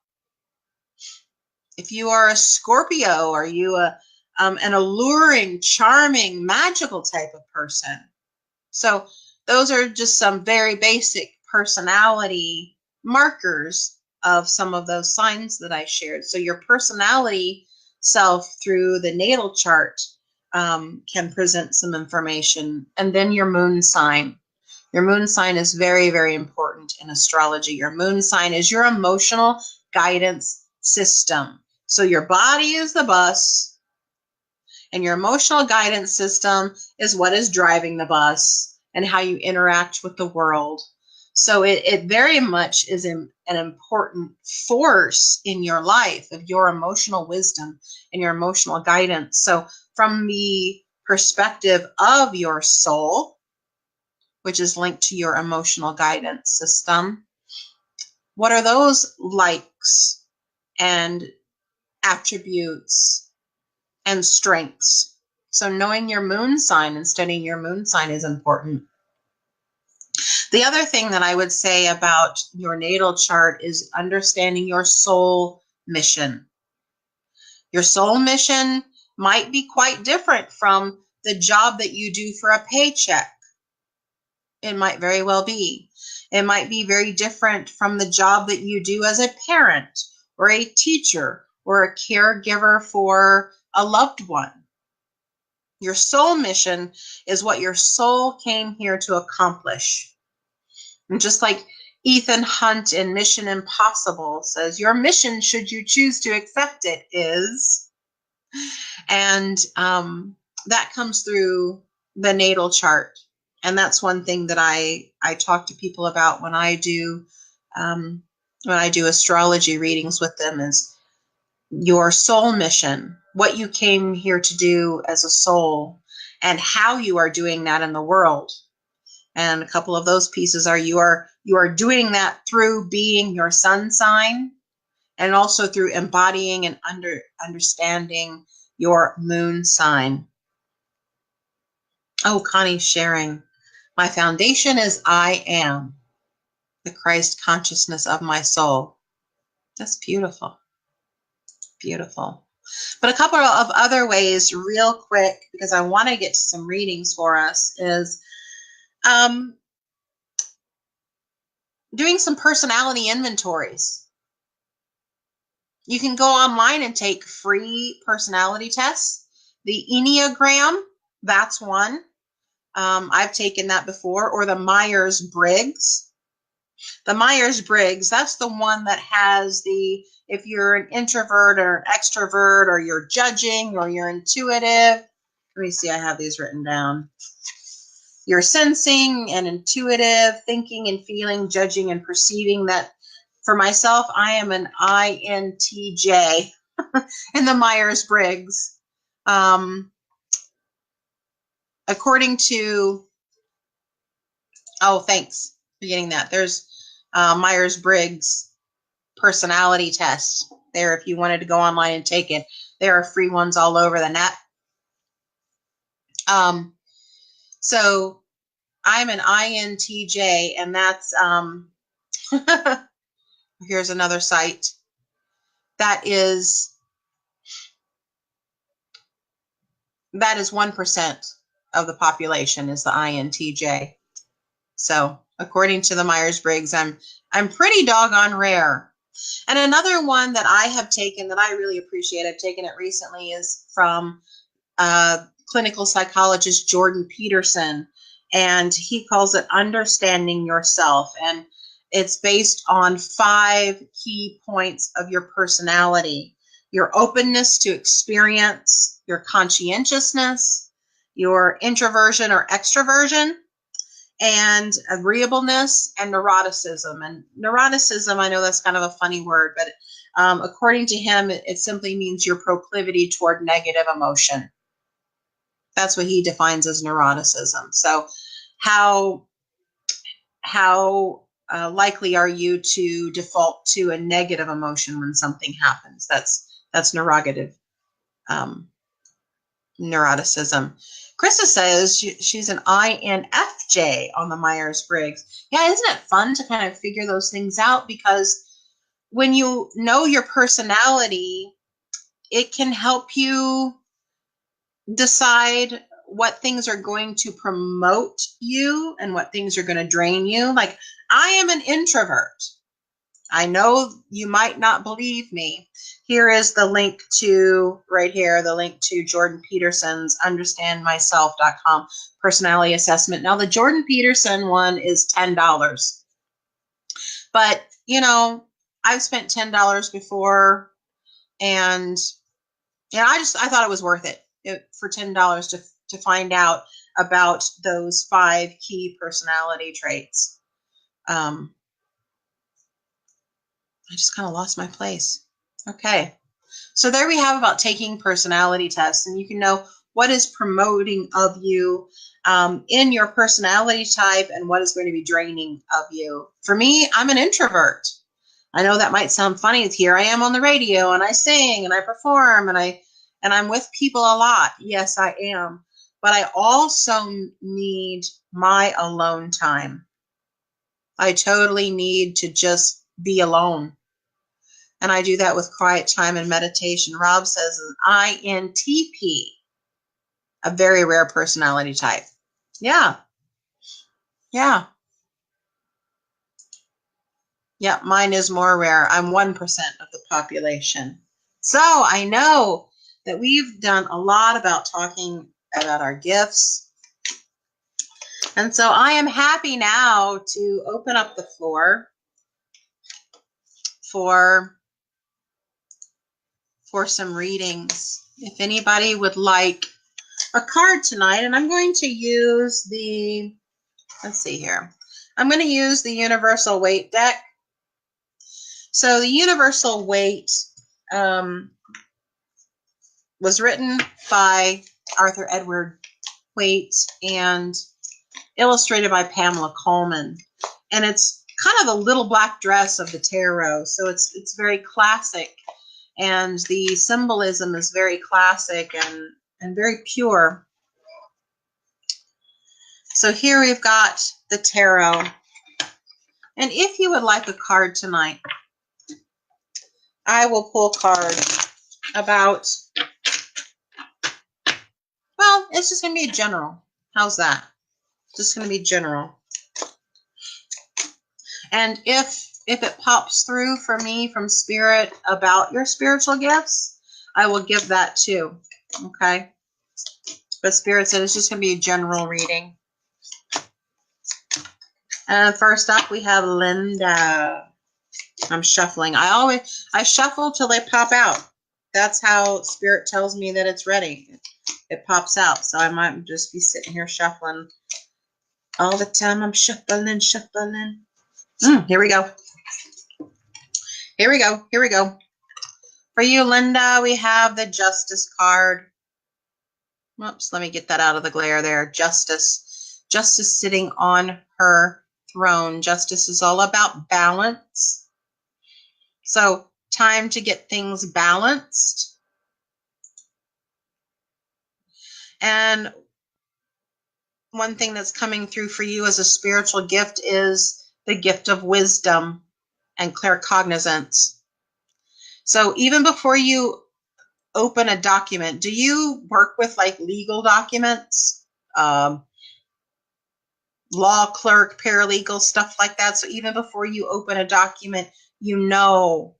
S1: If you are a Scorpio, are you an alluring, charming, magical type of person? So those are just some very basic personality markers of some of those signs that I shared. So your personality self through the natal chart can present some information. And then your moon sign. Your moon sign is very, very important in astrology. Your moon sign is your emotional guidance system. So your body is the bus, and your emotional guidance system is what is driving the bus and how you interact with the world. So it very much is an important force in your life of your emotional wisdom and your emotional guidance. So from the perspective of your soul, which is linked to your emotional guidance system, what are those likes and attributes and strengths? So knowing your moon sign and studying your moon sign is important. The other thing that I would say about your natal chart is understanding your soul mission. Your soul mission might be quite different from the job that you do for a paycheck. It might very well be. It might be very different from the job that you do as a parent or a teacher or a caregiver for a loved one. Your soul mission is what your soul came here to accomplish. And just like Ethan Hunt in Mission Impossible says, your mission, should you choose to accept it, is, and that comes through the natal chart. And that's one thing that I talk to people about when I do astrology readings with them, is your soul mission, what you came here to do as a soul, and how you are doing that in the world. And a couple of those pieces are you are doing that through being your sun sign, and also through embodying and understanding your moon sign. Oh, Connie's sharing. My foundation is I am the Christ consciousness of my soul. That's beautiful. Beautiful. But a couple of other ways, real quick, because I want to get to some readings for us, is doing some personality inventories. You can go online and take free personality tests. The Enneagram, that's one. I've taken that before, or the Myers-Briggs. The Myers-Briggs, that's the one that has if you're an introvert or an extrovert, or you're judging, or you're intuitive. Let me see, I have these written down. You're sensing and intuitive, thinking and feeling, judging and perceiving. That, for myself, I am an INTJ in the Myers-Briggs. According to, oh, thanks for getting that. There's Myers-Briggs personality test there if you wanted to go online and take it. There are free ones all over the net. So I'm an INTJ, and that's here's another site that is 1% of the population is the INTJ. So according to the Myers-Briggs, I'm pretty doggone rare. And another one that I have taken that I really appreciate, I've taken it recently, is from clinical psychologist Jordan Peterson, and he calls it Understanding Yourself. And it's based on 5 key points of your personality: your openness to experience, your conscientiousness, your introversion or extroversion, and agreeableness, and neuroticism. And neuroticism, I know that's kind of a funny word, but according to him, it simply means your proclivity toward negative emotion. That's what he defines as neuroticism. So how likely are you to default to a negative emotion when something happens? That's neuroticism. Krista says she's an INFJ on the Myers-Briggs. Yeah, isn't it fun to kind of figure those things out? Because when you know your personality, it can help you decide what things are going to promote you and what things are going to drain you. Like, I am an introvert. I know you might not believe me. Here is the link to, right here, the link to Jordan Peterson's understandmyself.com personality assessment. Now, the Jordan Peterson one is $10. But, you know, I've spent $10 before, and I thought it was worth it for $10 to find out about those 5 key personality traits. I just kind of lost my place. Okay. So there we have about taking personality tests, and you can know what is promoting of you in your personality type and what is going to be draining of you. For me, I'm an introvert. I know that might sound funny. Here I am on the radio, and I sing and I perform, and I'm with people a lot. Yes, I am. But I also need my alone time. I totally need to just be alone. And I do that with quiet time and meditation. Rob says an INTP, a very rare personality type. Yeah. Yeah. Yeah, mine is more rare. I'm 1% of the population. So I know that we've done a lot about talking about our gifts. And so I am happy now to open up the floor for some readings. If anybody would like a card tonight, and I'm going to use let's see here. I'm going to use the Universal Weight deck. So the Universal Weight was written by Arthur Edward Waite and illustrated by Pamela Coleman. And it's kind of the little black dress of the tarot. So it's very classic. And the symbolism is very classic and very pure. So here we've got the tarot. And if you would like a card tonight, I will pull a card about, well, it's just going to be general. How's that? Just going to be general. And if it pops through for me from Spirit about your spiritual gifts, I will give that too. Okay? But Spirit said it's just going to be a general reading. And first up, we have Linda. I'm shuffling. I shuffle till they pop out. That's how Spirit tells me that it's ready. It pops out. So I might just be sitting here shuffling all the time. I'm shuffling. Here we go. Here we go. Here we go. For you, Linda, we have the Justice card. Oops, let me get that out of the glare there. Justice. Justice sitting on her throne. Justice is all about balance. So, time to get things balanced. And one thing that's coming through for you as a spiritual gift is the gift of wisdom and claircognizance. So even before you open a document, do you work with like legal documents, law clerk, paralegal, stuff like that? So even before you open a document, you know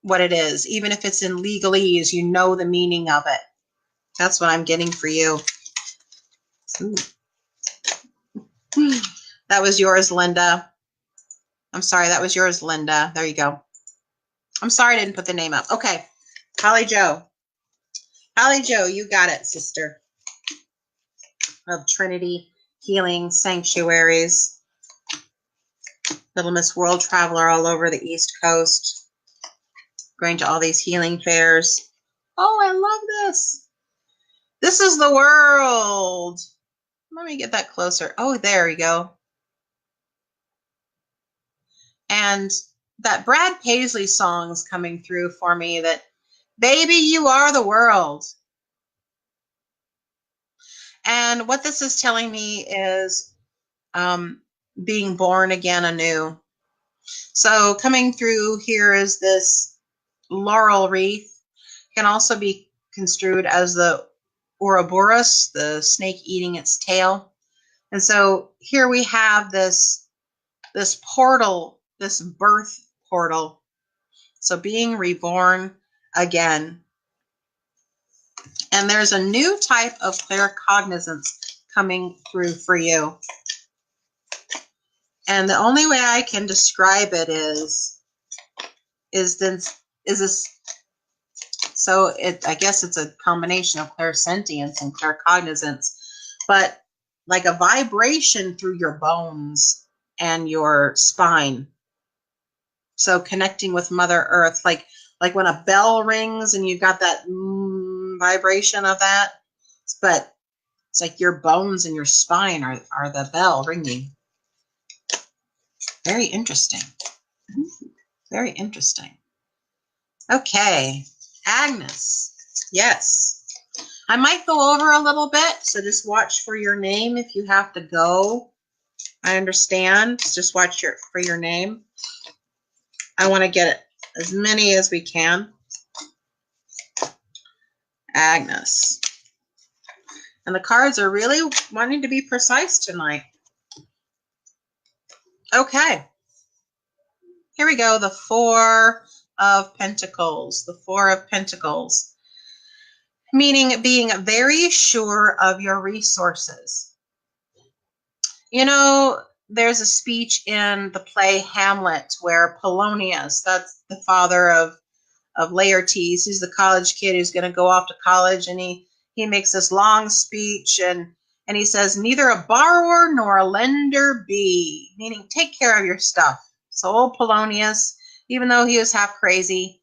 S1: what it is. Even if it's in legalese, you know the meaning of it. That's what I'm getting for you. Ooh. That was yours, Linda. I'm sorry, that was yours, Linda. There you go. I'm sorry I didn't put the name up. Okay, Holly Joe. Holly Joe, you got it, sister. Of Trinity Healing Sanctuaries. Little Miss World Traveler all over the East Coast. Going to all these healing fairs. Oh, I love this. This is the world. Let me get that closer. Oh, there you go. And that Brad Paisley song is coming through for me, that baby, you are the world. And what this is telling me is being born again anew. So coming through here is this laurel wreath. Can also be construed as the Ouroboros, the snake eating its tail. And so here we have this portal, this birth portal. So being reborn again. And there's a new type of claircognizance coming through for you. And the only way I can describe it is this. So I guess it's a combination of clairsentience and claircognizance, but like a vibration through your bones and your spine. So connecting with Mother Earth, like when a bell rings and you got that vibration of that, but it's like your bones and your spine are the bell ringing. Very interesting. Very interesting. Okay, Agnes. Yes. I might go over a little bit, so just watch for your name if you have to go. I understand. Just watch for your name. I want to get as many as we can. Agnes. And the cards are really wanting to be precise tonight. Okay. Here we go. The Four of Pentacles. The Four of Pentacles. Meaning being very sure of your resources. You know, there's a speech in the play Hamlet where Polonius, that's the father of Laertes, he's the college kid who's going to go off to college, and he makes this long speech, and he says, neither a borrower nor a lender be, meaning take care of your stuff. So old Polonius, even though he was half crazy,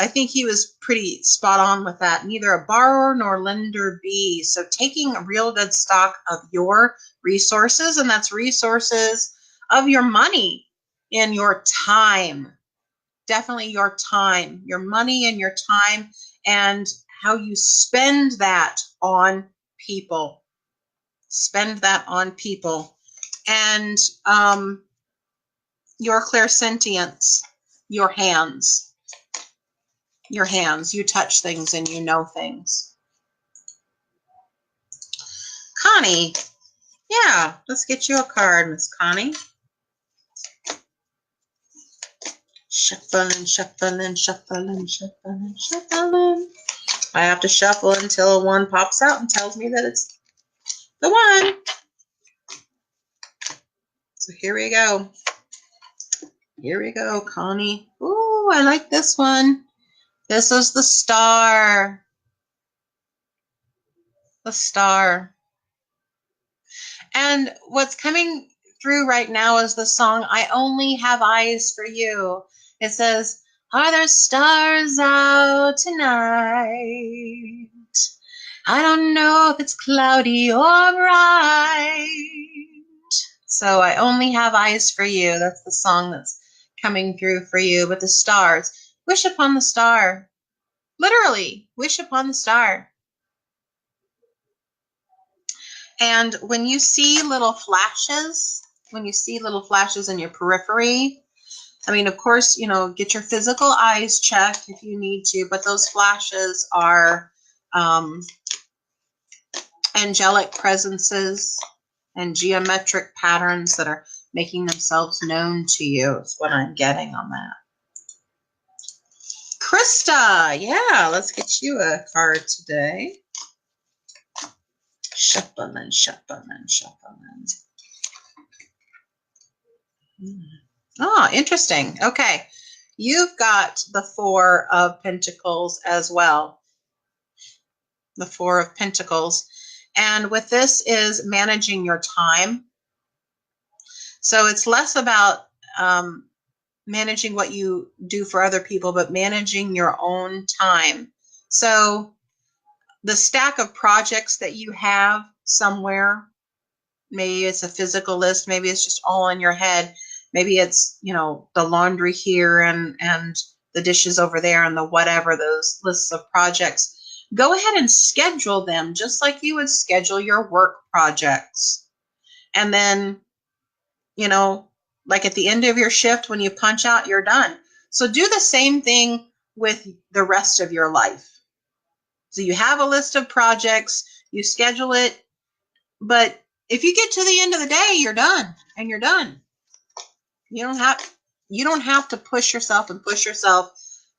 S1: I think he was pretty spot on with that. Neither a borrower nor lender be. So taking a real good stock of your resources, and that's resources of your money and your time. Definitely your time, your money and your time, and how you spend that on people. Spend that on people. And your clairsentience, your hands. Your hands, you touch things and you know things. Connie, yeah, let's get you a card, Miss Connie. Shuffling, shuffling, shuffling, shuffling, shuffling. I have to shuffle until one pops out and tells me that it's the one. So here we go. Here we go, Connie. Ooh, I like this one. This is the Star. The Star. And what's coming through right now is the song, I Only Have Eyes for You. It says, are there stars out tonight? I don't know if it's cloudy or bright. So I only have eyes for you. That's the song that's coming through for you. But the stars, wish upon the star. Literally, wish upon the star. And when you see little flashes, in your periphery, I mean, of course, you know, get your physical eyes checked if you need to, but those flashes are angelic presences and geometric patterns that are making themselves known to you is what I'm getting on that. Krista, yeah, let's get you a card today. Shuffling, shuffling, shuffling. Oh, interesting. Okay. You've got the Four of Pentacles as well. The Four of Pentacles. And with this is managing your time. So it's less about managing what you do for other people, but managing your own time. So the stack of projects that you have somewhere, maybe it's a physical list, maybe it's just all in your head. Maybe it's, you know, the laundry here and the dishes over there and the whatever, those lists of projects. Go ahead and schedule them just like you would schedule your work projects. And then, you know, like at the end of your shift, when you punch out, you're done. So do the same thing with the rest of your life. So you have a list of projects, you schedule it, but if you get to the end of the day, you're done, and you're done. You don't have to push yourself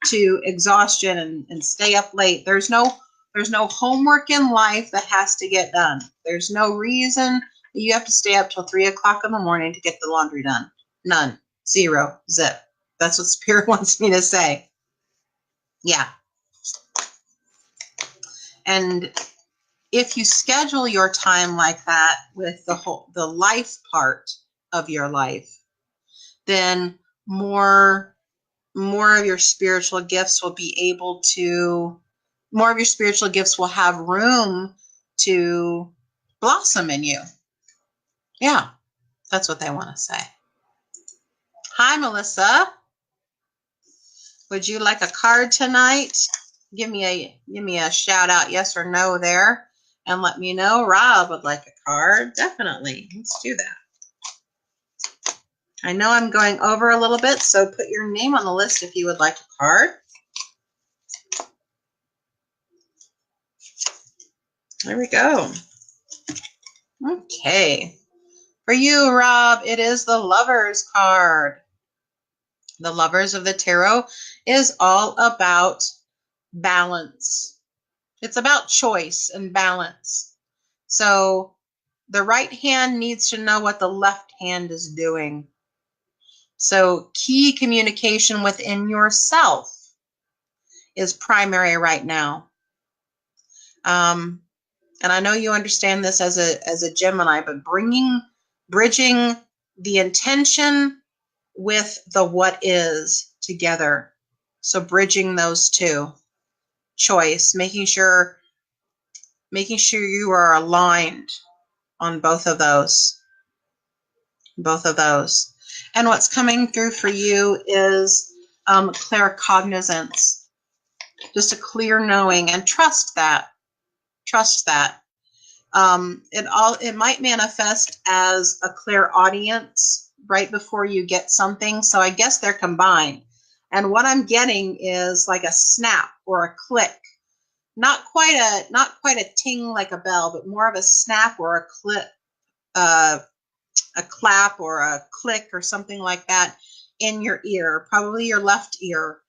S1: to exhaustion and stay up late. There's no homework in life that has to get done. There's no reason that you have to stay up till 3 o'clock in the morning to get the laundry done. None. Zero. Zip. That's what Spirit wants me to say. Yeah. And if you schedule your time like that with the life part of your life, then more of your spiritual gifts will have room to blossom in you. Yeah, that's what they want to say. Hi, Melissa. Would you like a card tonight? Give me a shout out, yes or no there, and let me know. Rob would like a card. Definitely. Let's do that. I know I'm going over a little bit, so put your name on the list if you would like a card. There we go. Okay. For you, Rob, it is the Lovers card. The Lovers of the Tarot is all about balance. It's about choice and balance. So the right hand needs to know what the left hand is doing. So key communication within yourself is primary right now. And I know you understand this as a Gemini, but bridging the intention with the what is together. So bridging those two. Choice, making sure you are aligned on both of those. And what's coming through for you is claircognizance, just a clear knowing, and trust that. It might manifest as a clairaudience right before you get something. So I guess they're combined. And what I'm getting is like a snap or a click. Not quite a ting like a bell, but more of a snap or a click, a clap or a click or something like that in your ear, probably your left ear,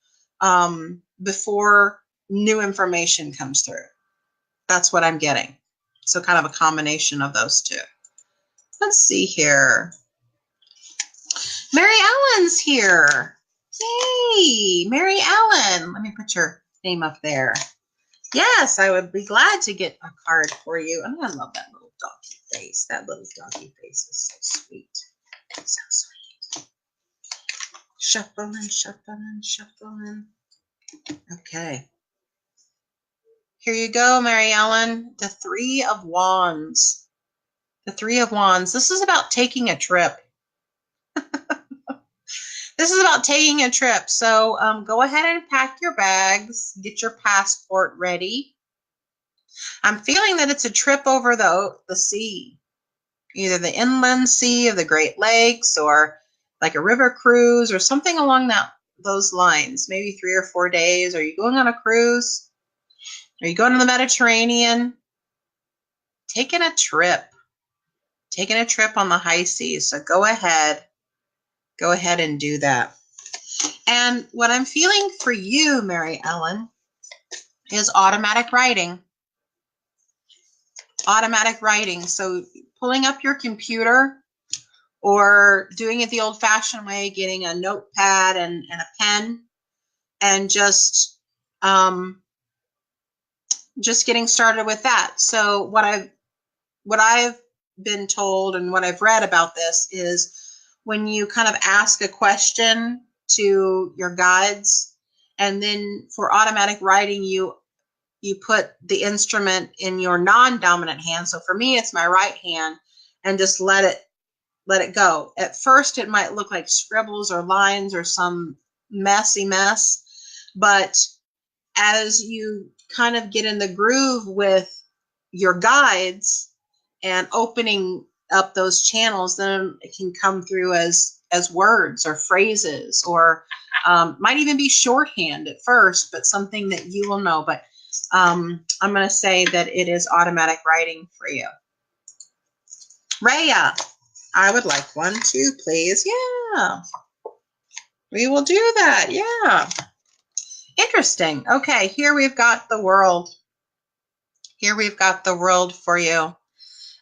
S1: before new information comes through. That's what I'm getting. So kind of a combination of those two. Let's see here. Mary Ellen's here. Yay, Mary Ellen. Let me put your name up there. Yes, I would be glad to get a card for you. And I love that little doggy face. That little doggy face is so sweet. So sweet. Shuffling, shuffling, shuffling. Okay. Here you go, Mary Ellen. The Three of Wands. The Three of Wands. This is about taking a trip. This is about taking a trip. So go ahead and pack your bags. Get your passport ready. I'm feeling that it's a trip over the sea. Either the inland sea of the Great Lakes or like a river cruise or something along those lines. Maybe 3 or 4 days. Are you going on a cruise? Are you going to the Mediterranean? Taking a trip on the high seas. So go ahead and do that. And what I'm feeling for you, Mary Ellen, is automatic writing. Automatic writing. So pulling up your computer or doing it the old-fashioned way, getting a notepad and a pen, and just getting started with that. So what I've been told and what I've read about this is when you kind of ask a question to your guides, and then for automatic writing, you put the instrument in your non-dominant hand. So for me, it's my right hand, and just let it go. At first, it might look like scribbles or lines or some messy mess, but as you kind of get in the groove with your guides and opening up those channels, then it can come through as words or phrases, or might even be shorthand at first, but something that you will know. But I'm going to say that it is automatic writing for you. Rhea, I would like one too, please. Yeah, we will do that. Yeah. Interesting. Okay, here we've got the world. Here we've got the world for you.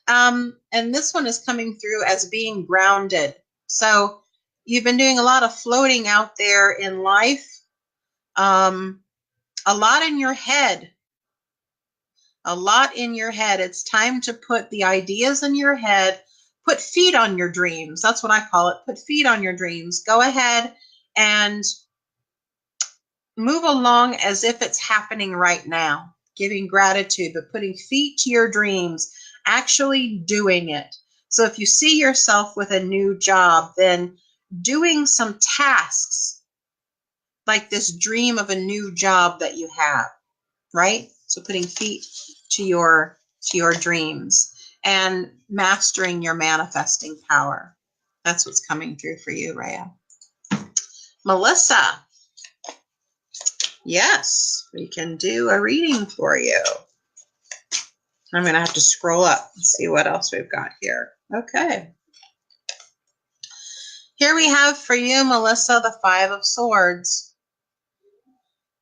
S1: And this one is coming through as being grounded. So you've been doing a lot of floating out there in life, a lot in your head, a lot in your head. It's time to put the ideas in your head, put feet on your dreams. That's what I call it. Put feet on your dreams. Go ahead and move along as if it's happening right now, giving gratitude, but putting feet to your dreams, actually doing it. So if you see yourself with a new job, then doing some tasks like this dream of a new job that you have, right? So putting feet to your dreams and mastering your manifesting power. That's what's coming through for you, Rhea. Melissa. Yes, we can do a reading for you. I'm going to have to scroll up and see what else we've got here. Okay. Here we have for you, Melissa, the Five of Swords.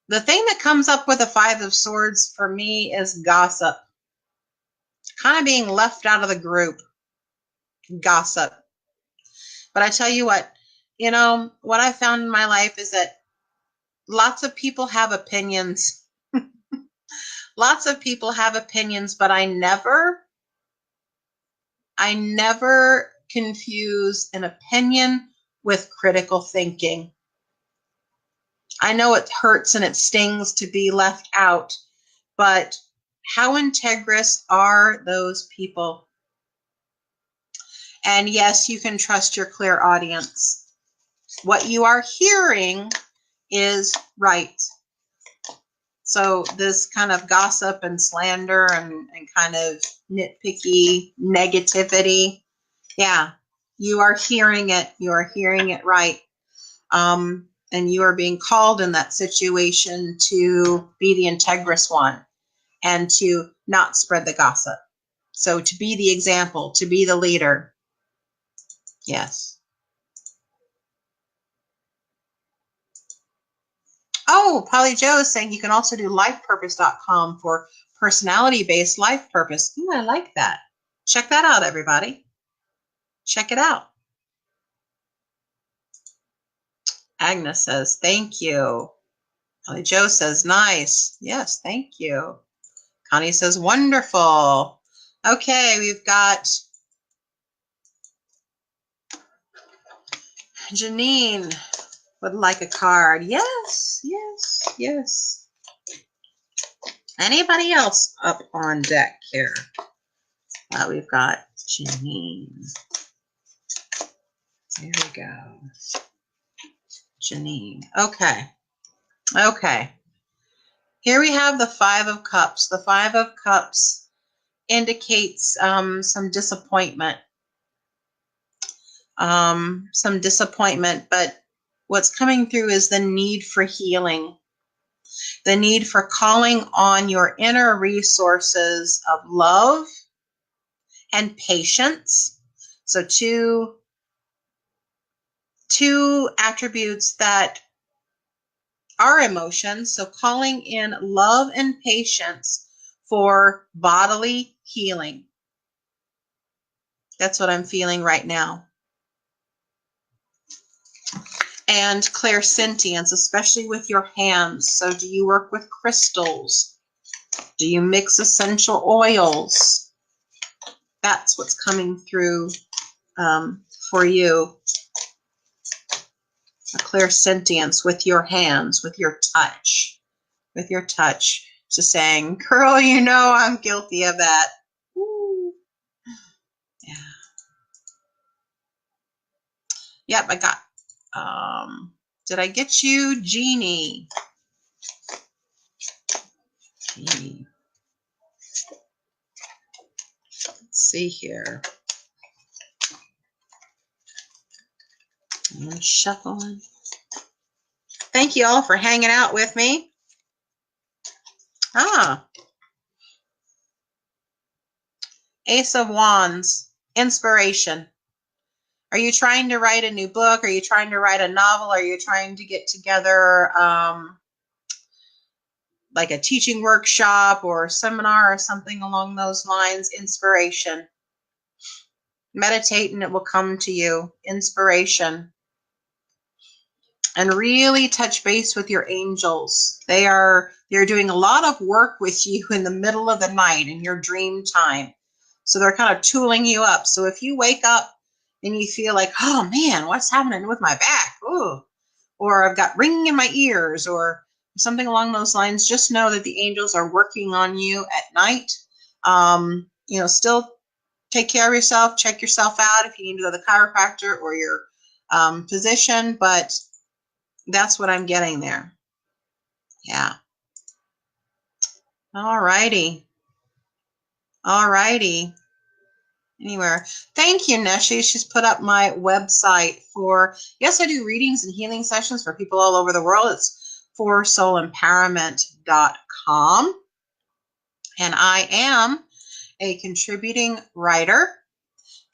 S1: The thing that comes up with the Five of Swords for me is gossip. Kind of being left out of the group. Gossip. But I tell you what I found in my life is that lots of people have opinions. Lots of people have opinions, but I never confuse an opinion with critical thinking. I know it hurts and it stings to be left out, but how integrous are those people? And yes, you can trust your clairaudience. What you are hearing is right. So this kind of gossip and slander and kind of nitpicky negativity, yeah, you are hearing it. You are hearing it right. And you are being called in that situation to be the integrous one and to not spread the gossip. So to be the example, to be the leader. Yes. Oh, Polly Joe is saying you can also do lifepurpose.com for personality-based life purpose. Ooh, I like that. Check that out, everybody. Check it out. Agnes says, thank you. Polly Joe says, nice. Yes, thank you. Connie says, wonderful. Okay, we've got Janine would like a card. Yes, yes, yes. Anybody else up on deck here? We've got Janine. There we go. Janine. Okay. Okay. Here we have the Five of Cups. The Five of Cups indicates some disappointment. Some disappointment, but what's coming through is the need for healing. The need for calling on your inner resources of love and patience. So two attributes that are emotions. So calling in love and patience for bodily healing. That's what I'm feeling right now. And clairsentience, especially with your hands. So do you work with crystals? Do you mix essential oils? That's what's coming through for you. A clairsentience with your hands, with your touch. With your touch. Just saying, girl, you know I'm guilty of that. Woo. Yeah. Yep, I got. Did I get you, Jeannie? Jeannie. Let's see here. I'm shuffling. Thank you all for hanging out with me. Ah, Ace of Wands, inspiration. Are you trying to write a new book? Are you trying to write a novel? Are you trying to get together like a teaching workshop or seminar or something along those lines? Inspiration. Meditate and it will come to you. Inspiration. And really touch base with your angels. They're doing a lot of work with you in the middle of the night in your dream time. So they're kind of tooling you up. So if you wake up and you feel like, oh man, what's happening with my back? Ooh. Or I've got ringing in my ears or something along those lines, just know that the angels are working on you at night. Still take care of yourself, check yourself out if you need to go to the chiropractor or your physician, but that's what I'm getting there. Yeah. All righty. All righty. Anywhere. Thank you, Neshi. She's put up my website for, yes, I do readings and healing sessions for people all over the world. It's forsoulempowerment.com. And I am a contributing writer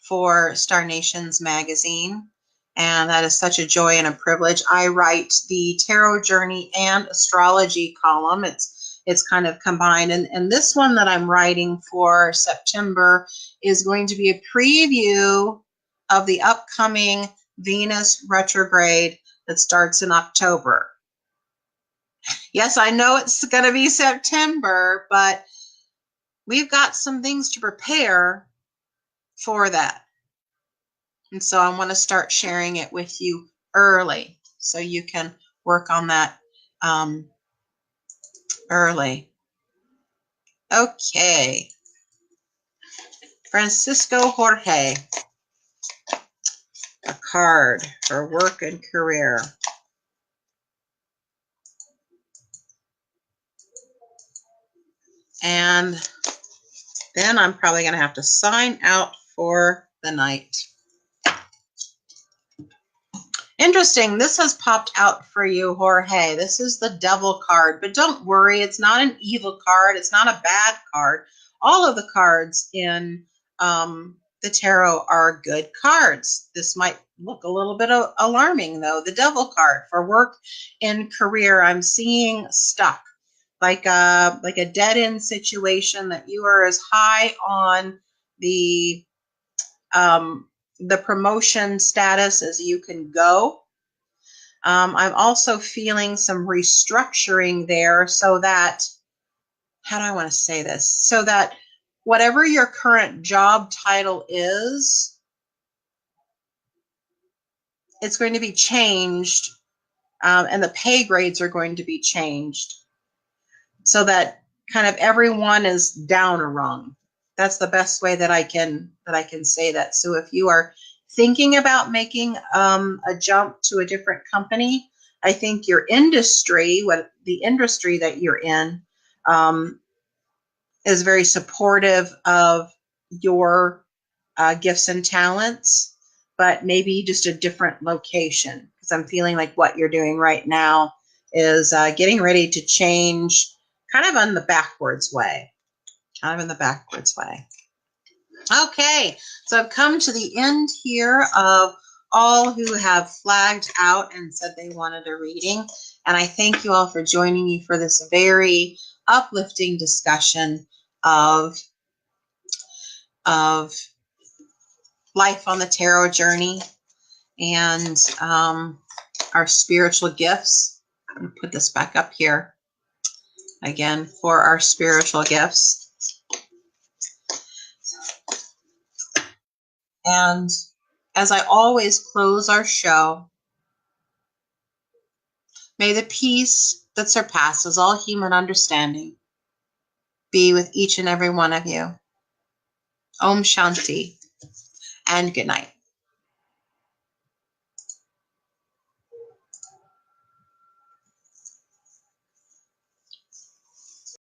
S1: for Star Nations magazine. And that is such a joy and a privilege. I write the tarot journey and astrology column. It's kind of combined. And this one that I'm writing for September is going to be a preview of the upcoming Venus retrograde that starts in October. Yes, I know it's going to be September, but we've got some things to prepare for that. And so I want to start sharing it with you early so you can work on that early. Okay. Francisco Jorge. A card for work and career. And then I'm probably going to have to sign out for the night. Interesting. This has popped out for you, Jorge. This is the Devil card, but don't worry. It's not an evil card. It's not a bad card. All of the cards in the tarot are good cards. This might look a little bit alarming, though. The Devil card for work and career. I'm seeing stuck, like a dead-end situation that you are as high on the promotion status as you can go. I'm also feeling some restructuring there so that, how do I want to say this? So that whatever your current job title is, it's going to be changed, and the pay grades are going to be changed so that kind of everyone is down a rung. That's the best way that I can say that. So if you are thinking about making a jump to a different company, I think your industry, the industry that you're in, is very supportive of your gifts and talents, but maybe just a different location. Because I'm feeling like what you're doing right now is getting ready to change kind of in the backwards way. Okay, so I've come to the end here of all who have flagged out and said they wanted a reading. And I thank you all for joining me for this very uplifting discussion of life on the tarot journey and our spiritual gifts. I'm going to put this back up here again for our spiritual gifts. And as I always close our show, may the peace that surpasses all human understanding be with each and every one of you. Om Shanti and good night.